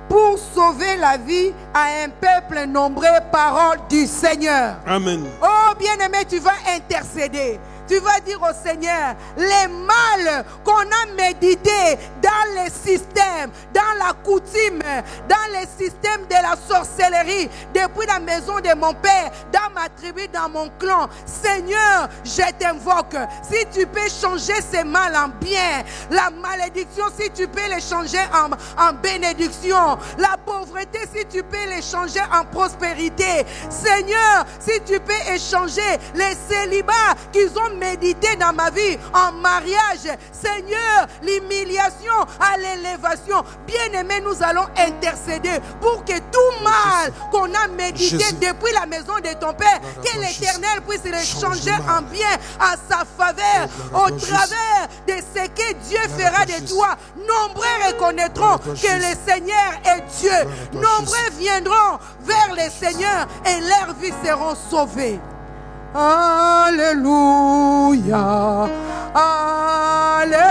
pour sauver la vie à un peuple nombreux. Parole du Seigneur. Amen. Oh bien-aimé, tu vas intercéder. Tu vas dire au Seigneur, les mal qu'on a médité dans les systèmes, dans la coutume, dans les systèmes de la sorcellerie, depuis la maison de mon père, dans ma tribu, dans mon clan. Seigneur, je t'invoque. Si tu peux changer ces mal en bien, la malédiction, si tu peux les changer en bénédiction, la pauvreté, si tu peux les changer en prospérité. Seigneur, si tu peux échanger les célibats qu'ils ont médité dans ma vie en mariage, Seigneur, l'humiliation à l'élévation. Bien-aimé, nous allons intercéder pour que tout mal qu'on a médité Jésus. depuis la maison de ton Père, que l'Éternel puisse le changer en bien à sa faveur, au travers de ce que Dieu fera de toi. Nombreux reconnaîtront que le Seigneur est Dieu. Nombreux viendront vers le Seigneur et leurs vies seront sauvées. Alléluia, Alléluia,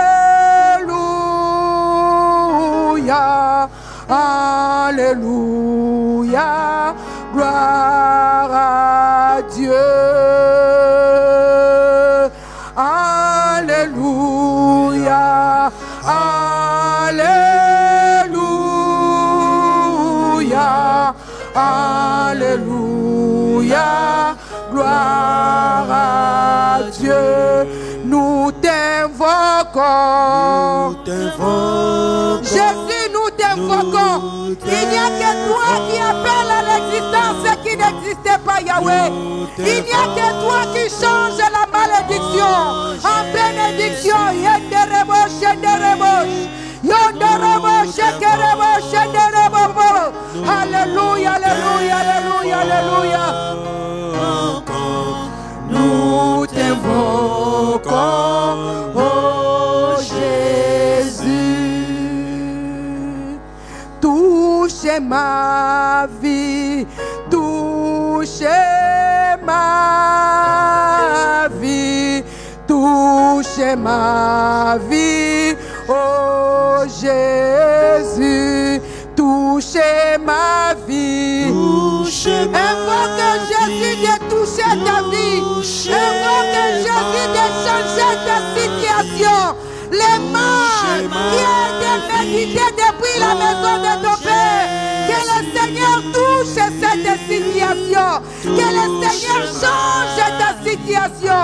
Alléluia, gloire à Dieu. Alléluia, Alléluia, Alléluia, gloire à Dieu. Nous t'invoquons. Jésus, nous t'invoquons. Il n'y a que toi qui appelle à l'existence ce qui n'existait pas, Yahweh. Il n'y a que toi qui change la malédiction en bénédiction. Yenderebosh, yenderebosh. Yonderebosh, yenderebosh, yenderebosh. Alléluia, alléluia, alléluia, alléluia. Nous t'invoquons, oh Jésus. Touche ma vie, touche ma vie, touche ma vie, oh Jésus. Touche ma vie. Invoque Jésus de toucher ta vie. Invoque Jésus de changer ta situation. Les mal qui étaient médités depuis la maison de ton Père. Que le Seigneur touche cette situation. Que le Seigneur change ta situation.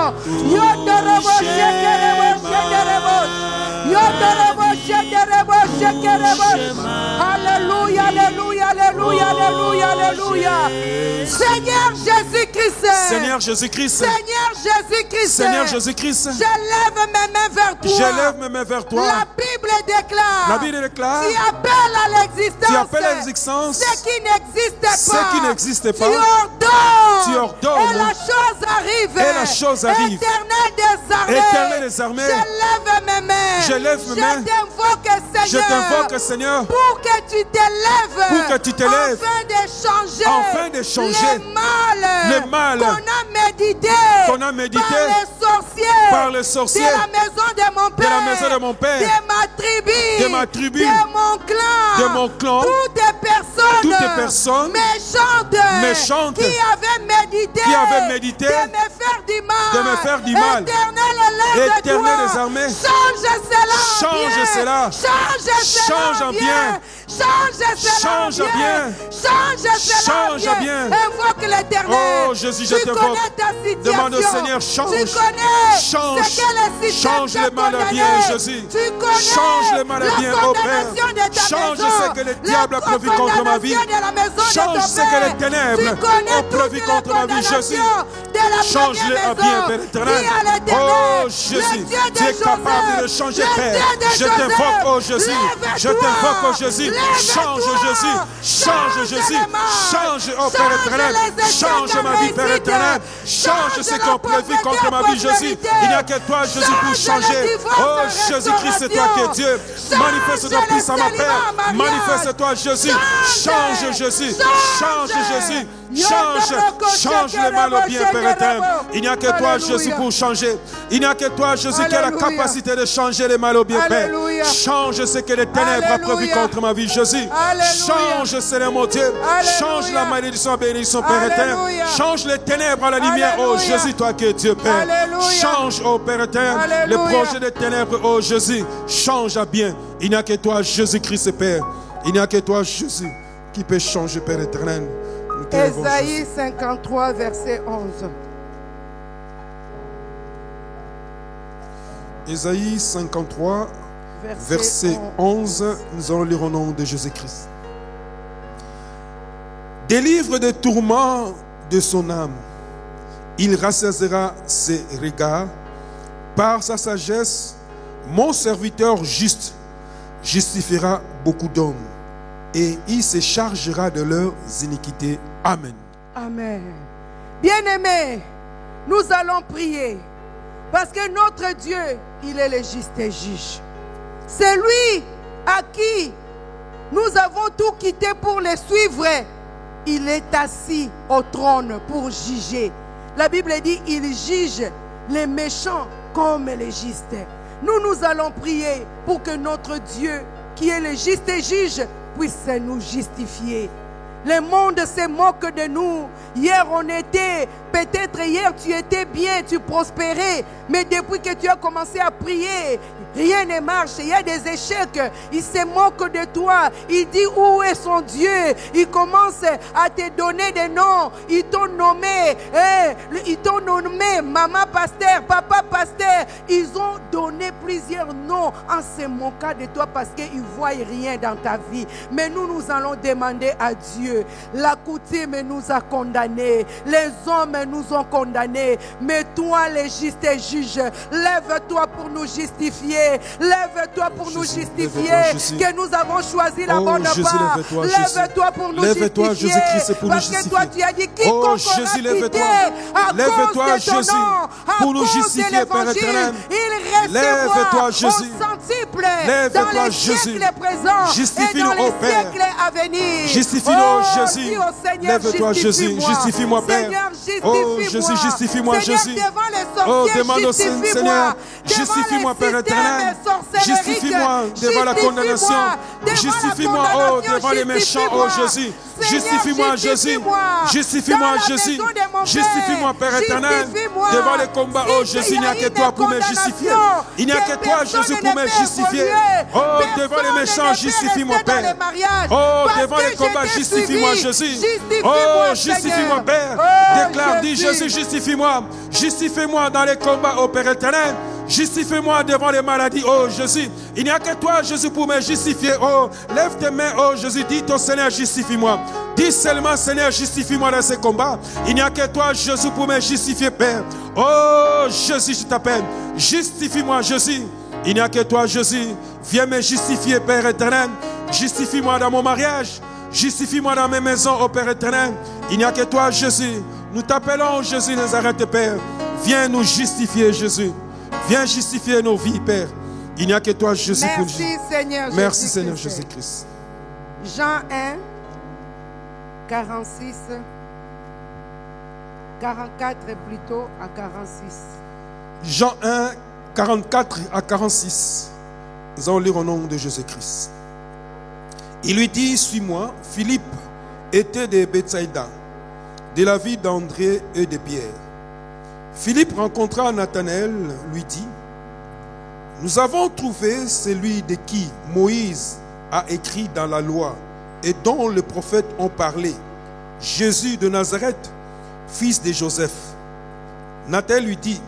Alléluia, alléluia, alléluia, alléluia, alléluia. Seigneur Jésus-Christ. Seigneur Jésus-Christ. Seigneur Jésus-Christ. Seigneur Jésus-Christ. Je lève mes mains vers toi. Je lève mes mains vers toi. La Bible déclare. La Bible déclare. Tu appelles à l'existence. Tu appelles à l'existence. Ce qui n'existe pas. Ce qui n'existe pas. Tu ordonnes. Tu ordonnes. Et la chose arrive. Et la chose arrive. Éternel des armées. Éternel des armées. Je lève mes mains. Je lève mes mains. Je t'invoque, Seigneur. Je t'invoque, Seigneur. Pour que tu t'élèves. Pour que tu t'élèves. Afin de changer. Afin de changer. Le mal. Qu'on a médité. Qu'on a médité. Par les sorciers. Par les sorciers. De la maison de mon Père. De la maison de mon Père. De ma tribu. De ma tribu. De mon clan. De mon clan. Toutes les personnes. Méchantes. Qui avaient médité. Qui avaient médité. De me faire du mal. De me faire du mal. Éternel, élève-toi. Éternel des armées. Change cela. Change cela. cela. Change en bien. Change en bien. Change en bien. Invoque l'Éternel. Oh Jésus, je t'invoque. Demande au Seigneur, change. Change les mal à bien, Jésus. Change les mal à bien, oh Père. Change ce que le diable a prévu contre ma vie. Change ce que les ténèbres ont prévu contre ma vie, Jésus. Change-les à bien, Père éternel. Oh Jésus, tu es capable de changer, Père. Je t'invoque, oh Jésus. Je t'invoque, oh Jésus. Change, Jésus. Change, Jésus. Change, oh Père éternel. Change ma vie, Père éternel. Change ce qu'on prévu contre ma vie, Jésus. Il n'y a que toi, Jésus, pour changer. Oh Jésus-Christ, c'est toi qui es Dieu. Manifeste-toi puissamment, Père. Manifeste-toi, Jésus. Change, Jésus. Change, Jésus. Change le mal au bien, Père éternel. Il n'y a que toi, Jésus, pour changer. Il n'y a que toi, Jésus, qui a la capacité de changer le mal au bien, Père. Change ce que les ténèbres ont prévu contre ma vie, Jésus. Change, Seigneur mon Dieu. Change la malédiction en bénédiction, Père éternel. Change les ténèbres à la lumière, oh Jésus, toi qui es Dieu, Père. Change, oh Père éternel, le projet des ténèbres, oh Jésus. Change à bien. Il n'y a que toi, Jésus-Christ, Père. Il n'y a que toi, Jésus, qui peut changer, Père éternel. Ésaïe 53, verset 11. Ésaïe 53, verset 11. Nous allons lire au nom de Jésus-Christ. Délivre des tourments de son âme. Il rassasiera ses regards. Par sa sagesse, mon serviteur juste justifiera beaucoup d'hommes. Et il se chargera de leurs iniquités. Amen. Amen. Bien-aimés, nous allons prier. Parce que notre Dieu, il est le juste juge. C'est lui à qui nous avons tout quitté pour le suivre. Il est assis au trône pour juger. La Bible dit, il juge les méchants comme les justes. Nous allons prier pour que notre Dieu, qui est le juste juge, puisse nous justifier. Le monde se moque de nous. Hier on était, peut-être hier tu étais bien, tu prospérais, mais depuis que tu as commencé à prier, rien ne marche, il y a des échecs, il se moque de toi, il dit où est son Dieu, il commence à te donner des noms, ils t'ont nommé, maman pasteur, papa pasteur, ils ont donné plusieurs noms en se moquant de toi parce qu'ils ne voient rien dans ta vie. Mais nous allons demander à Dieu. La coutume nous a condamnés, les hommes nous ont condamnés, mais toi le juste juge, lève-toi pour nous justifier, lève-toi pour nous justifier, que nous avons choisi la bonne part. Lève-toi pour nous justifier, parce que toi tu as dit quiconque aura quitté à cause de ton nom, à cause de l'évangile, il recevra au centuple dans les siècles présents et dans les siècles à venir. Justifie-nous, Jésus. Lève-toi, Jésus. Justifie-moi, Père. Oh, Jésus, justifie-moi, Jésus. Oh, demande au Seigneur. Justifie-moi, Père éternel. Justifie-moi devant la condamnation. Justifie-moi, oh, devant les méchants, oh Jésus. Justifie-moi, Jésus. Justifie-moi, Jésus. Justifie-moi, Père éternel. Devant les combats, oh Jésus, il n'y a que toi pour me justifier. Il n'y a que toi, Jésus, pour me justifier. Oh, devant les méchants, justifie-moi, Père. Oh, devant les combats, justifie-moi, Jésus. Oh, justifie-moi, Père. Déclare, dis Jésus, justifie-moi. Justifie-moi dans les combats, oh Père éternel. Justifie-moi devant les maladies, oh Jésus. Il n'y a que toi, Jésus, pour me justifier. Oh, lève tes mains, oh Jésus. Dis ton Seigneur, justifie-moi. Dis seulement, Seigneur, justifie-moi dans ces combats. Il n'y a que toi, Jésus, pour me justifier, Père. Oh, Jésus, je t'appelle. Justifie-moi, Jésus. Il n'y a que toi, Jésus. Viens me justifier, Père éternel. Justifie-moi dans mon mariage. Justifie-moi dans mes maisons, oh Père éternel. Il n'y a que toi, Jésus. Nous t'appelons, Jésus Nazareth, Père. Viens nous justifier, Jésus. Viens justifier nos vies, Père. Il n'y a que toi, Jésus. Merci, Seigneur. Merci, Seigneur Jésus-Christ. Jean 1, 46, 44 plutôt à 46. Jean 1, 44 à 46. Nous allons lire au nom de Jésus-Christ. Il lui dit, suis-moi. Philippe était de Bethsaïda, de la ville d'André et de Pierre. Philippe rencontra Nathanaël, lui dit, Nous avons trouvé celui de qui Moïse a écrit dans la loi et dont les prophètes ont parlé, Jésus de Nazareth, fils de Joseph. Nathanaël lui dit,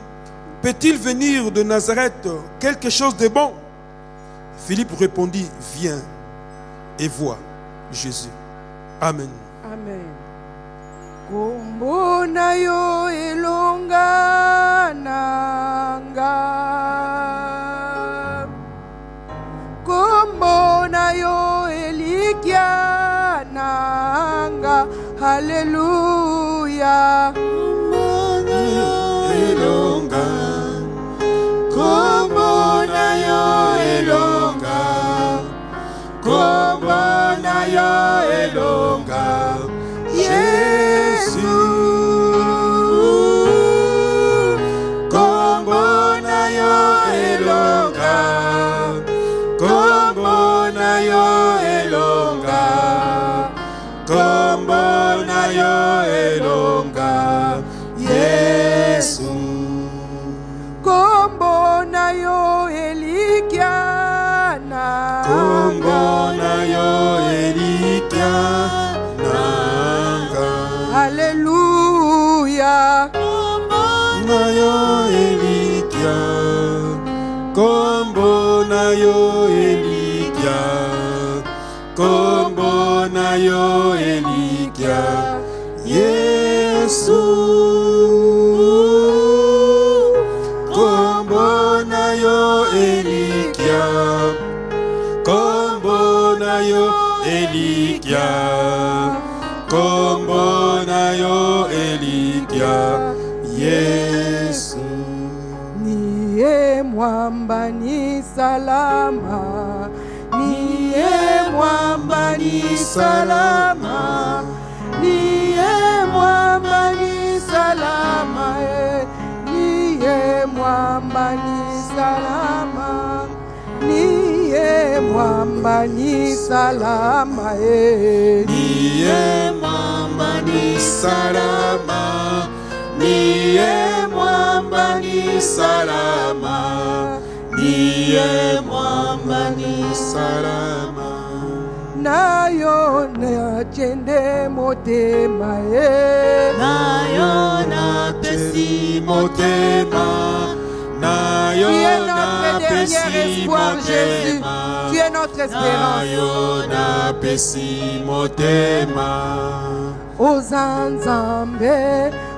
peut-il venir de Nazareth quelque chose de bon? Philippe répondit, viens et vois Jésus. Amen. Amen. Kombo na yo elonga nanga, kombo na yo elikia nanga, hallelujah. Kombo na yo elonga, kombo na yo elonga, kombo na yo elonga, Jésus. Kombo na yo elonga, kombo na yo elonga, kombo na yo elonga, Yesu. Kombo na yo elikiana, Kombo na yo elikiana, hallelujah. na yo elikia, kombo na yo elikia, kombo na yo elikia, Yesu. Kombo na yo elikia, kombo na yo elikia, kombo na yo elikia, Yesu. Niye mwamba ni salama, niye mwamba ni salama, niye mwamba ni salama, niye mwamba ni salama, niye mwamba ni salama, Niye mwamba ni salama, niye mwamba ni salama, niye mwamba ni salama. nayo na chende motema, Nayo na pesi motema, nayo tu es na notre dernier pesi espoir, Jésus. motema, Tu es notre espérance. nayo na pesi motema. Ozanzambe,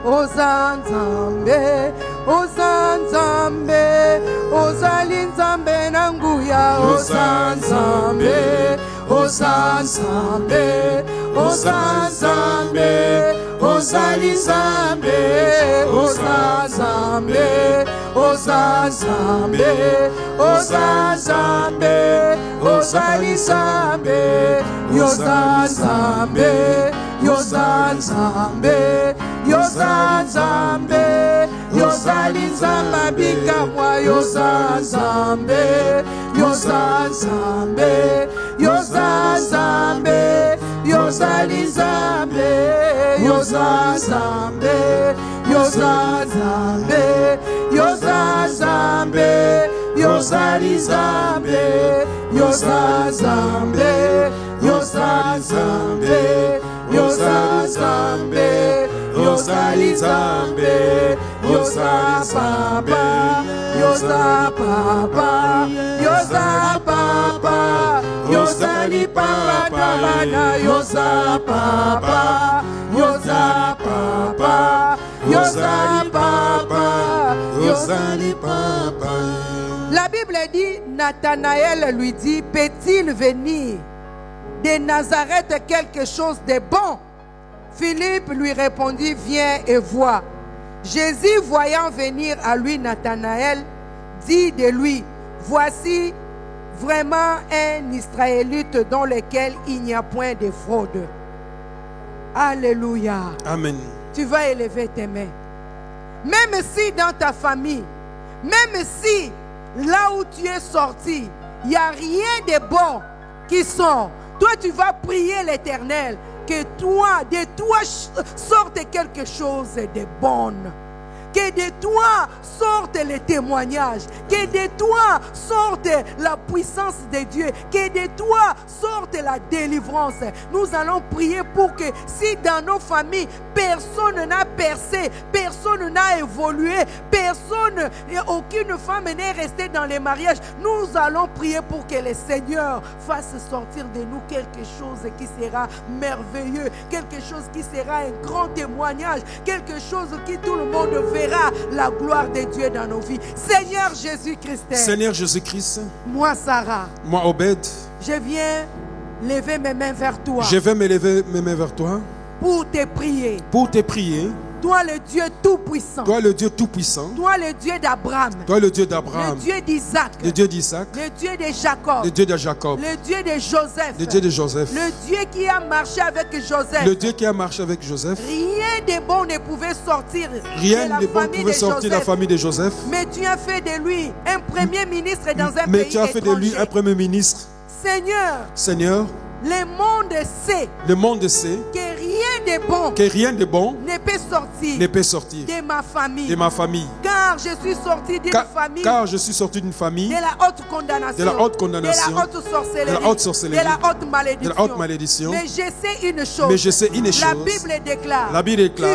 Ozanzambe, Ozanzambe, Ozalinzambe nanguya, Ozanzambe, Ozanzambe, Ozanzambe, Ozalizambe, Ozanzambe, Ozanzambe, Ozanzambe, Ozalizambe, Yozanzambe, Yozanzambe, Yozanzambe, Yozalinzamba bikamwa, Yozanzambe, Yozanzambe, Yozanzambe, Yozalinzambe, Yozanzambe, Yozanzambe, Yozanzambe, Yozalinzambe, Yozanzambe, Yozanzambe, Yozanzambe, Yozalizambe, Yozapapa, Yozapapa, Yozapapa, Yozalipapa, Namana, Yozapapa, Yozapapa, Yozalipapa, Yozalipapa. La Bible dit, Nathanaël lui dit, peut-il venir de Nazareth quelque chose de bon? Philippe lui répondit, viens et vois. Jésus, voyant venir à lui Nathanaël, dit de lui, voici vraiment un Israélite dans lequel il n'y a point de fraude. Alléluia. Amen. Tu vas élever tes mains. Même si dans ta famille, même si là où tu es sorti, il n'y a rien de bon qui sort, toi tu vas prier l'Éternel que toi, de toi sorte quelque chose de bon. Que de toi sortent les témoignages. Que de toi sorte la puissance de Dieu. Que de toi sorte la délivrance. Nous allons prier pour que si dans nos familles, personne n'a percé, personne n'a évolué, personne, aucune femme n'est restée dans les mariages, nous allons prier pour que le Seigneur fasse sortir de nous quelque chose qui sera merveilleux, quelque chose qui sera un grand témoignage, quelque chose qui tout le monde verra la gloire de Dieu dans nos vies. Seigneur Jésus-Christ. Seigneur Jésus-Christ. Moi Sarah. Moi Obed. Je viens lever mes mains vers toi. Je vais me lever mes mains vers toi. Pour te prier. Pour te prier. Toi le Dieu tout-puissant. Toi le Dieu tout-puissant. Toi le Dieu d'Abraham. Toi le Dieu d'Abraham. Le Dieu d'Isaac. Le Dieu d'Isaac. Le Dieu de Jacob. Le Dieu de Jacob. Le Dieu de Joseph. Le Dieu de Joseph. Le Dieu qui a marché avec Joseph. Le Dieu qui a marché avec Joseph. Rien de bon ne pouvait sortir. Rien de bon ne pouvait sortir de la famille de Joseph. Mais tu as fait de lui un premier ministre dans un pays Mais tu as fait étranger. de lui un premier ministre. Seigneur. Le monde sait que rien de bon ne peut sortir de ma famille. Car je suis sorti d'une famille de la haute condamnation, de la haute sorcellerie, de la haute malédiction. Mais je sais une chose. La Bible déclare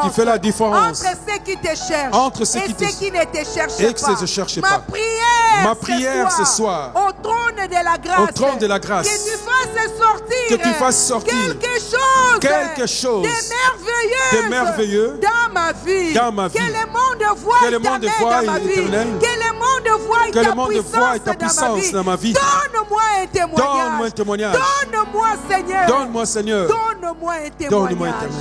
tu fais la différence entre ceux qui te cherchent et ceux qui ne te cherchent pas. Ma prière ce soir au trône de la grâce, que tu fasses sortir quelque chose de merveilleux dans ma vie. Que le monde voie l'éternel. Que le monde voie ta puissance dans ma vie. Donne-moi un témoignage. Donne-moi, Seigneur. Donne-moi un témoignage.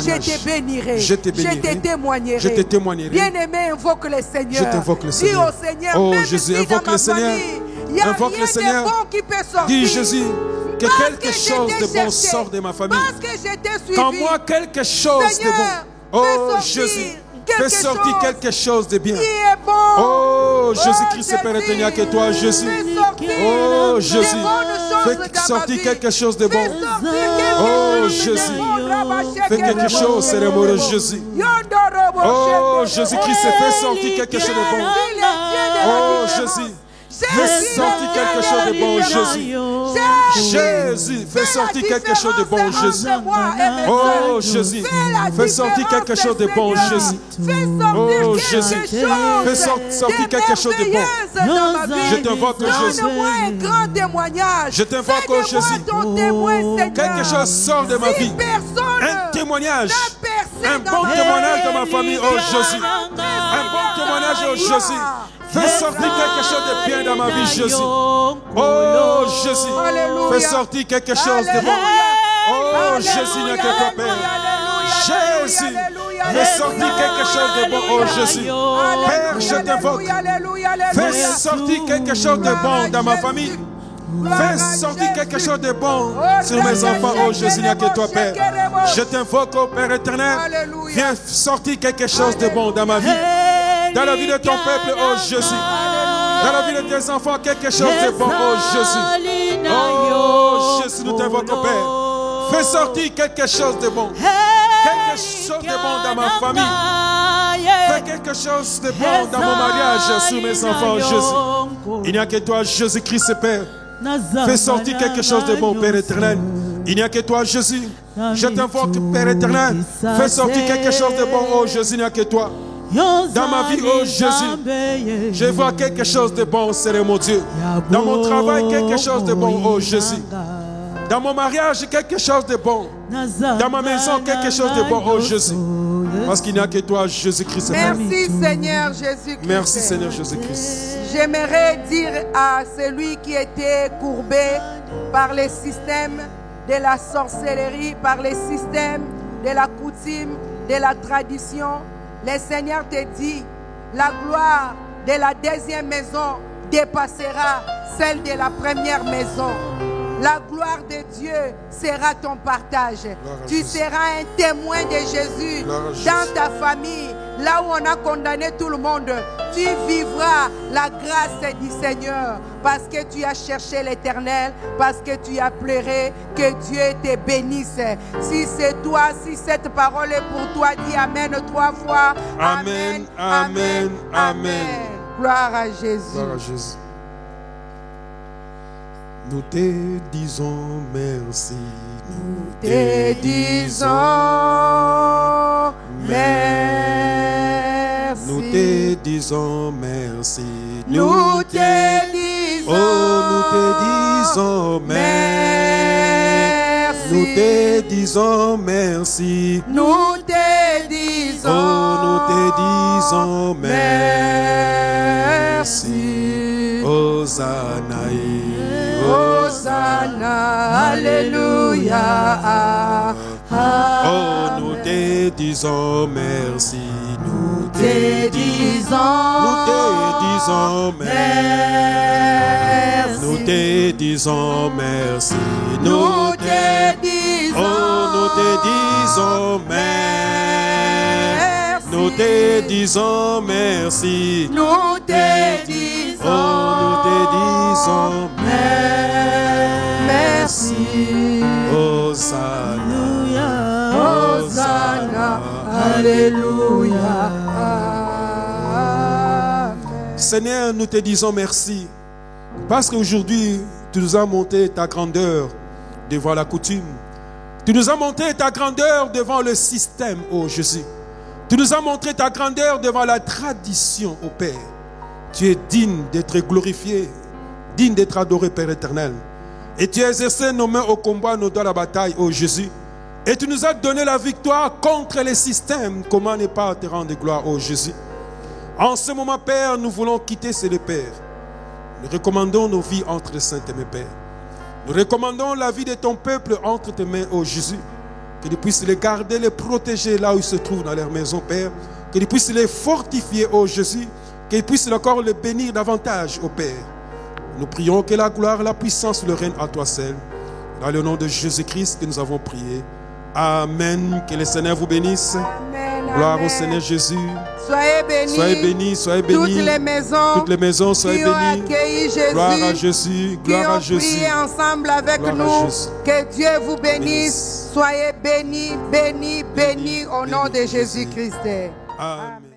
Je te bénirai. Je te témoignerai. Bien-aimé, invoque le Seigneur. Je t'invoque le Seigneur. Dis au Seigneur, oh Jésus, invoque le Seigneur. Invoque le Seigneur. Dis Jésus, que quelque chose de bon sort de ma famille. Quand moi, quelque chose de bon. Oh Jésus, fais sortir quelque chose de bien. Oh Jésus-Christ, Père éternel, que toi, Jésus. Oh Jésus, fais sortir quelque chose de bon. Oh Jésus, fais quelque chose, Seigneur Jésus. Oh Jésus-Christ, fais sortir quelque chose de bon. Oh Jésus. Fais sortir quelque chose de bon, Jésus. Jésus, fais sortir quelque chose de bon, Jésus. Oh, Jésus, fais sortir quelque chose de bon, Jésus. Oh, Jésus, fais sortir quelque chose de bon. Je t'invoque, Jésus. Je t'invoque, Jésus. Quelque chose sort de ma vie. Un témoignage. Un bon témoignage de ma famille, oh Jésus. Un bon témoignage, oh Jésus. Fais sortir quelque chose de bien dans ma vie, Jésus. Oh, Jésus. Fais sortir quelque chose de bon. Oh, Jésus, n'est que toi, Père. Jésus. Fais sortir quelque chose de bon, oh Jésus. Père, je t'invoque. Fais sortir quelque chose de bon dans ma famille. Fais sortir quelque chose de bon sur mes enfants, oh Jésus, n'est que toi, Père. Je t'invoque, oh Père éternel. Viens sortir quelque chose de bon dans ma vie. Dans la vie de ton peuple, oh Jésus. Dans la vie de tes enfants, quelque chose de bon, oh Jésus. Oh Jésus, nous t'invoquons, Père. Fais sortir quelque chose de bon. Quelque chose de bon dans ma famille. Fais quelque chose de bon dans mon mariage sur mes enfants, oh Jésus. Il n'y a que toi, Jésus-Christ, Père. Fais sortir quelque chose de bon, Père éternel. Il n'y a que toi, Jésus. Je t'invoque, Père éternel. Fais sortir quelque chose de bon, oh Jésus, il n'y a que toi. Dans ma vie, oh Jésus, je vois quelque chose de bon, Seigneur mon Dieu. Dans mon travail, quelque chose de bon, oh Jésus. Dans mon mariage, quelque chose de bon. Dans ma maison, quelque chose de bon, oh Jésus. Parce qu'il n'y a que toi, Jésus-Christ. Merci, Seigneur Jésus-Christ. Merci, Seigneur Jésus-Christ. J'aimerais dire à celui qui était courbé par les systèmes de la sorcellerie, par les systèmes de la coutume, de la tradition, le Seigneur te dit, la gloire de la deuxième maison dépassera celle de la première maison. La gloire de Dieu sera ton partage. Tu seras un témoin de Jésus dans ta famille. là où on a condamné tout le monde, tu vivras la grâce du Seigneur parce que tu as cherché l'Éternel, parce que tu as pleuré, que Dieu te bénisse. Si c'est toi, si cette parole est pour toi, dis Amen 3 fois. Amen, amen, amen. Gloire à Jésus. Gloire à Jésus. Nous te disons merci. Nous te disons merci. Nous te disons merci. Nous te disons nous te disons merci. Nous te disons merci. Nous te disons nous te disons merci. Hosanna. Hosanna, Alléluia. nous te disons merci. Nous te disons merci. Nous te disons merci. Nous te disons nous te disons merci. Nous te disons merci. Nous te disons nous te disons merci. Hosanna. Hosanna, Alléluia. Seigneur, nous te disons merci parce qu'aujourd'hui, tu nous as montré ta grandeur devant la coutume. Tu nous as montré ta grandeur devant le système, ô Jésus. Tu nous as montré ta grandeur devant la tradition, ô Père. Tu es digne d'être glorifié, digne d'être adoré, Père éternel. Et tu as exercé nos mains au combat, nos doigts à la bataille, ô Jésus. Et tu nous as donné la victoire contre les systèmes. Comment ne pas te rendre gloire, ô Jésus? En ce moment, Père, nous voulons quitter ces deux pères. Nous recommandons nos vies entre les saints et mes pères. Nous recommandons la vie de ton peuple entre tes mains, ô Jésus. Que tu puisses les garder, les protéger là où ils se trouvent dans leur maison, Père. Que tu puisses les fortifier, ô Jésus. Que tu puisses encore les bénir davantage, ô Père. Nous prions que la gloire, la puissance, le règne à toi seul. Dans le nom de Jésus-Christ que nous avons prié. Amen. Que le Seigneur vous bénisse. Amen, Gloire amen. au Seigneur Jésus. Soyez bénis. Soyez bénis, soyez bénis. Toutes les maisons soyez qui ont bénis. accueilli Jésus, Gloire à Jésus, qui gloire ont à Jésus. prié ensemble avec Gloire à nous. Jésus. Que Dieu vous bénisse. Bénisse. Soyez bénis, bénis, bénis au nom de bénis, Jésus-Christ. Amen.